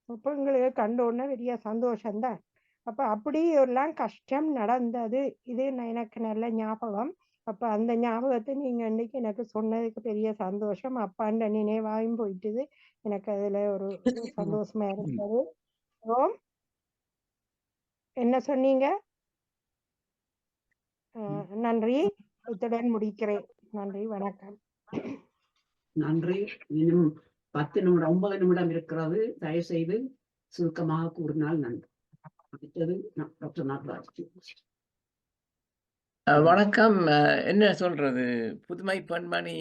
அப்போ எங்களுக்கு கண்டோன்னு பெரிய சந்தோஷம்தான். அப்ப அப்படி எல்லாம் கஷ்டம் நடந்தது. இது எனக்கு நல்ல ஞாபகம். அப்ப அந்த ஞாபகத்தை நீங்க இன்னைக்கு எனக்கு சொன்னதுக்கு பெரிய சந்தோஷம். அப்பாண்ட நினைவாயும் போயிட்டுது. எனக்கு அதுல ஒரு சந்தோஷமா இருந்தது. என்ன சொன்னீங்க? நன்றி. இத்துடன் முடிக்கிறேன். நன்றி, வணக்கம்.
நன்றி. இன்னும் 10 நிமிடம் 9 நிமிடம் இருக்கிறது. தயவு செய்து சுருக்கமாக கூறினால் நன்றி. அடுத்தது டாக்டர் நாகராஜ்.
வணக்கம். என்ன சொல்றது, புதுமை பெண்மணி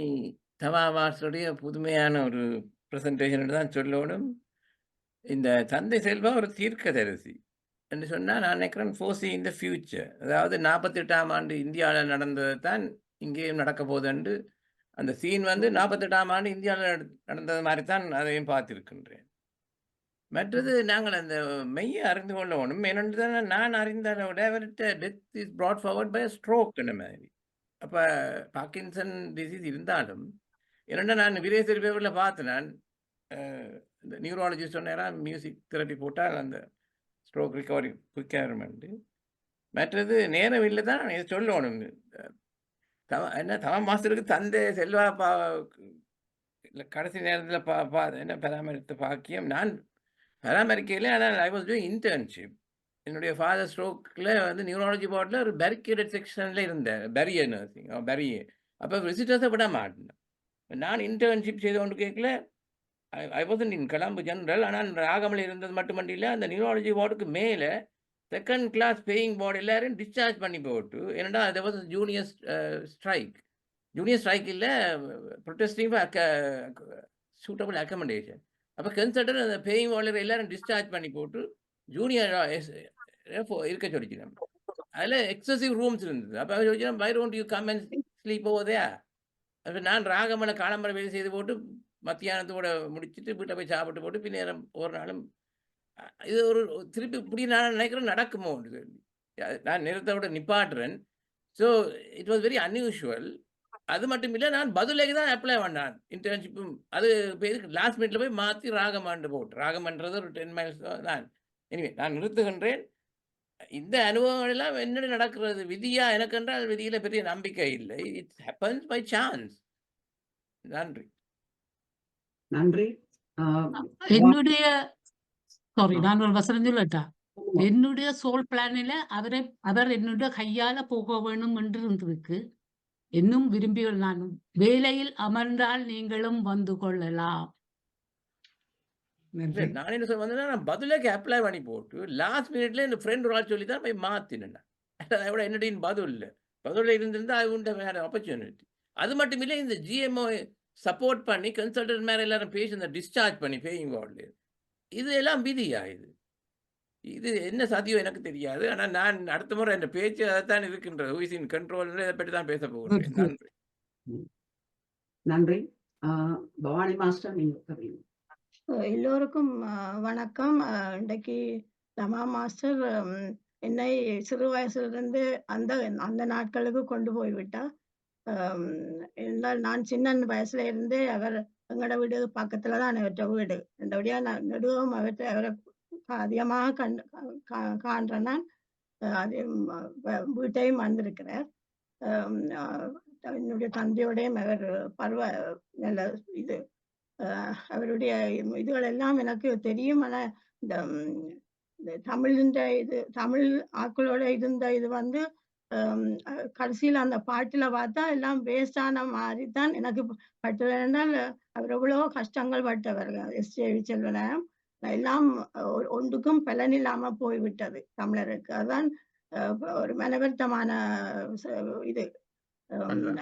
தமா மாஸ்டருடைய புதுமையான ஒரு பிரசன்டேஷன் தான் சொல்லணும். இந்த தந்தை செல்வா ஒரு தீர்க்கதரிசி என்று சொன்னால் நான் நினைக்கிறேன் ஃபோர்சி இன் த ஃபியூச்சர். அதாவது 48ஆம் ஆண்டு இந்தியாவில் நடந்தது தான் இங்கேயும் நடக்க போகுதுண்டு. அந்த சீன் வந்து 48ஆம் ஆண்டு இந்தியாவில் நடந்தது மாதிரி தான் அதையும் பார்த்திருக்கின்றேன். மற்றது நாங்கள் அந்த மெய்யை அறிந்து கொள்ள வேணும். ஏனென்று நான் அறிந்தால விட அவர்கிட்ட death is brought forward by ஸ்ட்ரோக்ன்ற மாதிரி. அப்போ பார்க்கின்சன் டிசீஸ் இருந்தாலும் என்னென்னா நான் விரேசரி பேப்பரில் பார்த்தேன். நான் இந்த நியூரோலஜிஸ்ட் சொன்னேன் மியூசிக் தெரப்பி போட்டால் அந்த ஸ்ட்ரோக் ரிகவரி குயிக்காக. மற்றது நேரம் இல்லை தான் இதை சொல்லணும். என்ன தவ மாஸ்டருக்கு தந்தை செல்வா கடைசி நேரத்தில் என்ன பராமரித்த பாக்கியம் நான் பராமரிக்கையில். ஆனால் ஐ வாஸ் டூயிங் இன்டர்ன்ஷிப். என்னுடைய ஃபாதர் ஸ்ட்ரோக்கில் வந்து நியூராலஜி வார்டில் ஒரு பேரிகேடட் செக்ஷனில் இருந்தேன், பெரிய நர்சிங் பெரிய. அப்போ விசிட்டர்ஸை விட மாட்டேன். நான் இன்டர்ன்ஷிப் செய்து கொண்டு கேட்கல. ஐ வாசன் இன் கொலம்பு ஜெனரல். ஆனால் ராகமில் இருந்தது மட்டுமண்டில்லை, அந்த நியூராலஜி வார்டுக்கு மேலே செகண்ட் கிளாஸ் பேயிங் வார்டு எல்லாரும் டிஸ்சார்ஜ் பண்ணி போட்டு, ஏன்னா அது வாஸ் ஜூனியர் ஸ்ட்ரைக் இல்லை, ப்ரொட்டஸ்டிங் சூட்டபிள் அக்கமடேஷன். அப்போ கன்சல்டன்ட் அந்த பேயிங் வார்டில் எல்லாரும் டிஸ்சார்ஜ் பண்ணி போட்டு ஜூனியர் இருக்க சொல்லிச்சினோம். அதில் எக்ஸசிவ் ரூம்ஸ் இருந்தது. அப்போ அவர் சொல்லிச்சா why don't you come and sleep ஓவர்தா. அப்போ நான் ராகமலை காலம்பரை வேலை செய்து போட்டு மத்தியானத்தோட முடிச்சுட்டு வீட்டை போய் சாப்பிட்டு போட்டு பின்னேரம் ஒரு நாளும் இது ஒரு திருப்பி இப்படி நான் நினைக்கிறேன் நடக்குமோ சொல்லி நான் நிறத்தோட நிப்பாட்டுறேன். So it was very unusual. அது மட்டும் இல்லை, நான் பதுலேக்கு தான் அப்ளை பண்ணேன் இன்டர்ன்ஷிப்பும். அது லாஸ்ட் மினிட்ல போய் மாற்றி ராகமாண்டு போட்டு, ராகமன்றது ஒரு 10 miles தான். எனிவே நான் நிறுத்துகின்றேன். இந்த அனுபவங்கள் எல்லாம் என்னடி நடக்கிறது விதியா எனக்கு என்றால் விதியில பெரிய நம்பிக்கை இல்லை. It happens by chance. நன்றி.
நன்றி.
என்னுடைய நான் ஒரு வசனம் சொல்லட்டா. என்னுடைய சோல் பிளானில அவர் என்னுடைய கையால போக வேணும் என்று இருந்திருக்கு. இன்னும் விரும்பி நான் வேலையில் அமர்ந்தால் நீங்களும் வந்து கொள்ளலாம்.
நான் என்ன சொல்ல வந்தேன்னா, நான் பதுலேக்கு அப்ளை பண்ணி போட்டு லாஸ்ட் மினிட்ல என் ஃப்ரெண்ட் ஒரு ஆள் சொல்லி தான் போய் மாத்தினேன். அதை விட என்னடின்னு பதில் இல்லை. பதில் இருந்திருந்தா அது உண்ட வேற ஆப்பர்ச்சுனிட்டி. அது மட்டும் இல்லை, இந்த ஜிஎம்ஓ சப்போர்ட் பண்ணி கன்சல்டன்ட் மேலே எல்லாரும் பேசி டிஸ்சார்ஜ் பண்ணி பேயிங் வார்டு, இது எல்லாம் விதியா? இது என்ன சாத்தியம் எனக்கு தெரியாது. ஆனால் நான் அடுத்த முறை என் பேச்சு அதைத்தான் இருக்கின்றது. ஹூ இஸ் இன் கண்ட்ரோல் இதை பற்றி தான் பேச போகிறேன். நன்றி.
நன்றி. பவானி மாஸ்டர், நீங்க
எல்லோருக்கும் வணக்கம். இன்றைக்கு தமா மாஸ்டர் என்னை சிறு வயசுலேருந்து அந்த நாட்களுக்கு கொண்டு போய்விட்டா. என்றால் நான் சின்ன வயசுல இருந்தே அவர் எங்களோட வீடு பக்கத்துல தான் அவற்ற வீடு. அந்தபடியா நான் நெடுவும் அவரை அதிகமாக காண்றேன். நான் அதே வீட்டையும் வந்திருக்கிறார். என்னுடைய தந்தையோடையும் அவர் நல்ல இது அவருடைய இதுகள் எல்லாம் எனக்கு தெரியும். ஆனா இந்த தமிழ் ஆக்களோட இருந்த இது வந்து கடைசியில அந்த பாட்டுல பார்த்தா எல்லாம் வேஸ்டான மாதிரி தான் எனக்கு பட்டது. என்றால் அவர் எவ்வளவோ கஷ்டங்கள் பட்டவர். எஸ்.ஜே.வி. செல்வராயம் எல்லாம் ஒன்றுக்கும் பலன் இல்லாம போய்விட்டது தமிழருக்கு. அதுதான் ஒரு மனவருத்தமான இது.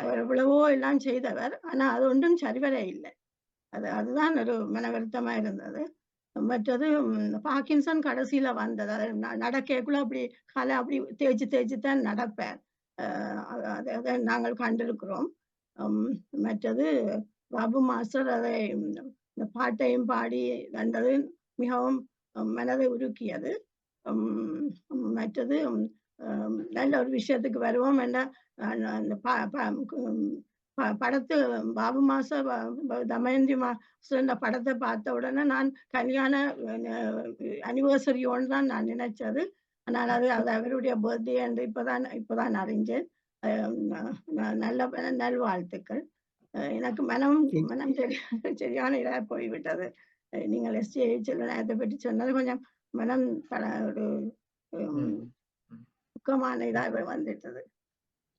அவர் எவ்வளவோ எல்லாம் செய்தவர், ஆனா அது ஒன்றும் சரிவர இல்லை. அதுதான் ஒரு மனவருத்தமா இருந்தது. மற்றது பார்க்கின்சன் கடைசியில வந்தது. நடக்கக்குள்ள அப்படி காலை அப்படி தேய்ச்சி தான் நடப்பார். அதை நாங்கள் கண்டிருக்கிறோம். மற்றது பாபு மாஸ்டர் அதை இந்த பாட்டையும் பாடி வந்தது மிகவும் மனதை உருக்கியது. மற்றது நல்ல ஒரு விஷயத்துக்கு வருவோம் என்ற அந்த படத்து பாபு மாஸ்டர் தமயந்தி மாஸ்டர் படத்தை பார்த்த உடனே நான் கல்யாண அனிவர்சரியோன்னு தான் நான் நினைச்சது. ஆனால் அது அவருடைய பர்த்டே என்று இப்பதான் அறிஞ்சேன். நல்ல நல்வாழ்த்துக்கள். எனக்கு மனம் சரியான இதாக போய்விட்டது. நீங்கள் எஸ்.ஜே.வி. செல்வராயத்தை பற்றி சொன்னது கொஞ்சம் மனம் ஒரு துக்கமான இதாக வந்துட்டது.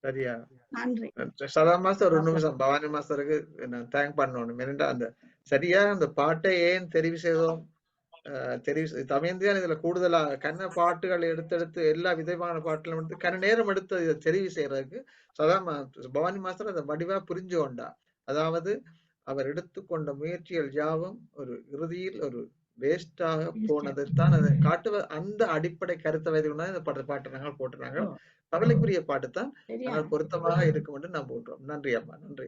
சரியா?
நன்றி.
சதா மாஸ்டர் ஒரு நிமிஷம் பவானி மாஸ்டருக்கு நான் தேங்க் பண்ணணும். ஏனென்றா அந்த சரியா அந்த பாட்டை ஏன் தெரிவு செய்தோம், தமயந்தியான் இதுல கூடுதலா கண்ண பாட்டுகள் எடுத்து எல்லா விதமான பாட்டுகளும் எடுத்து கண்ண நேரம் எடுத்து இதை தெரிவு செய்யறதுக்கு சதா பவானி மாஸ்டர் அதை வடிவா புரிஞ்சு கொண்டா. அதாவது அவர் எடுத்துக்கொண்ட முயற்சிகள் யாவும் ஒரு இறுதியில் ஒரு வேஸ்டாக போனதைத்தான் அதை காட்டுவ. அந்த அடிப்படை கருத்தை வைத்து கொண்டு இந்த பாட்டு நாங்கள் போட்டுறாங்க. கவலைக்குரிய பாட்டு தான் பொருத்தமாக இருக்கும் என்று நாம் போட்டுறோம். நன்றி அம்மா. நன்றி.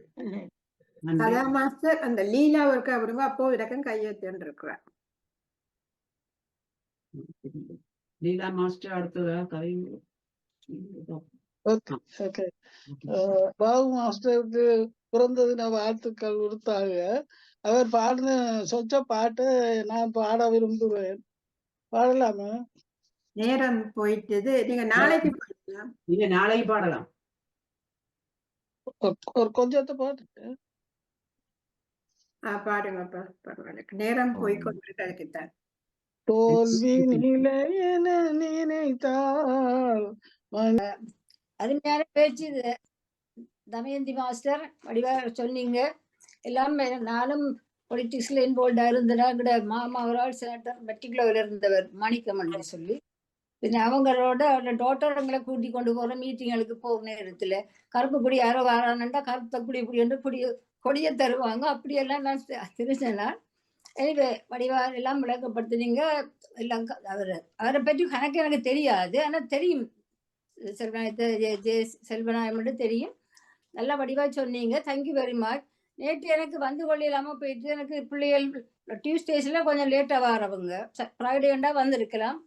மாஸ்டர் அந்த லீலா ஒர்க்கா விடுங்க. அப்போ இடக்கம் கையெழுத்து இருக்கிறார்.
லீலா மாஸ்டர் அடுத்ததா கவி.
பாபு மாஸ்டருக்கு பிறந்த தின வாழ்த்துக்கள் கொடுத்தாங்க. அவர் பாடின சொச்ச பாட்டு நான் பாட விரும்புகிறேன். பாடலாமா?
நேரம் போயிட்டது. நீங்க நாளைக்கு பாடலாம்.
நீங்க நாளைக்கு பாடலாம்.
ஒரு கொஞ்சத்தை பாட்டு
பாடுங்கப்பா, பரவாயில்ல. நேரம் போய்கொண்டிருக்கு, அதுக்குத்தான்.
தோல்வி நிலை என நினைத்தால்
அருமையான பேச்சு இது. தமயந்தி மாஸ்டர் வடிவா சொன்னீங்க. எல்லாம் நானும் பொலிட்டிக்ஸ்ல இன்வால்வ்டா இருந்தேன். மாமா ஒரு ஆள் செனட்டர் மெட்ரிகுலர் இருந்தவர் மாணிக்கமன் சொல்லி. பின்ன அவங்களோட டாக்டர்களை கூட்டி கொண்டு போற மீட்டிங்களுக்கு போகிற நேரத்துல கருப்பு கொடி யாரோ வரானுண்டா கருத்த குடி இப்படி என்று கொடியை தருவாங்க. அப்படியெல்லாம் நான் தெரிஞ்சேன்னா எனவே வடிவா எல்லாம் விளக்கப்படுத்தினீங்க. எல்லாம் அவரை பற்றி கணக்கு எனக்கு தெரியாது, ஆனா தெரியும். ஜே செல்வநாயகம் மட்டும் தெரியும். நல்லா வடிவா சொன்னீங்க. Thank you very much. நேற்று எனக்கு வந்து கொள்ளையில்லாம போயிட்டு எனக்கு பிள்ளைகள் டியூஸ்டேஸ்ல கொஞ்சம் லேட்டா வரவங்க ஃப்ரைடேண்டா வந்திருக்கலாம்.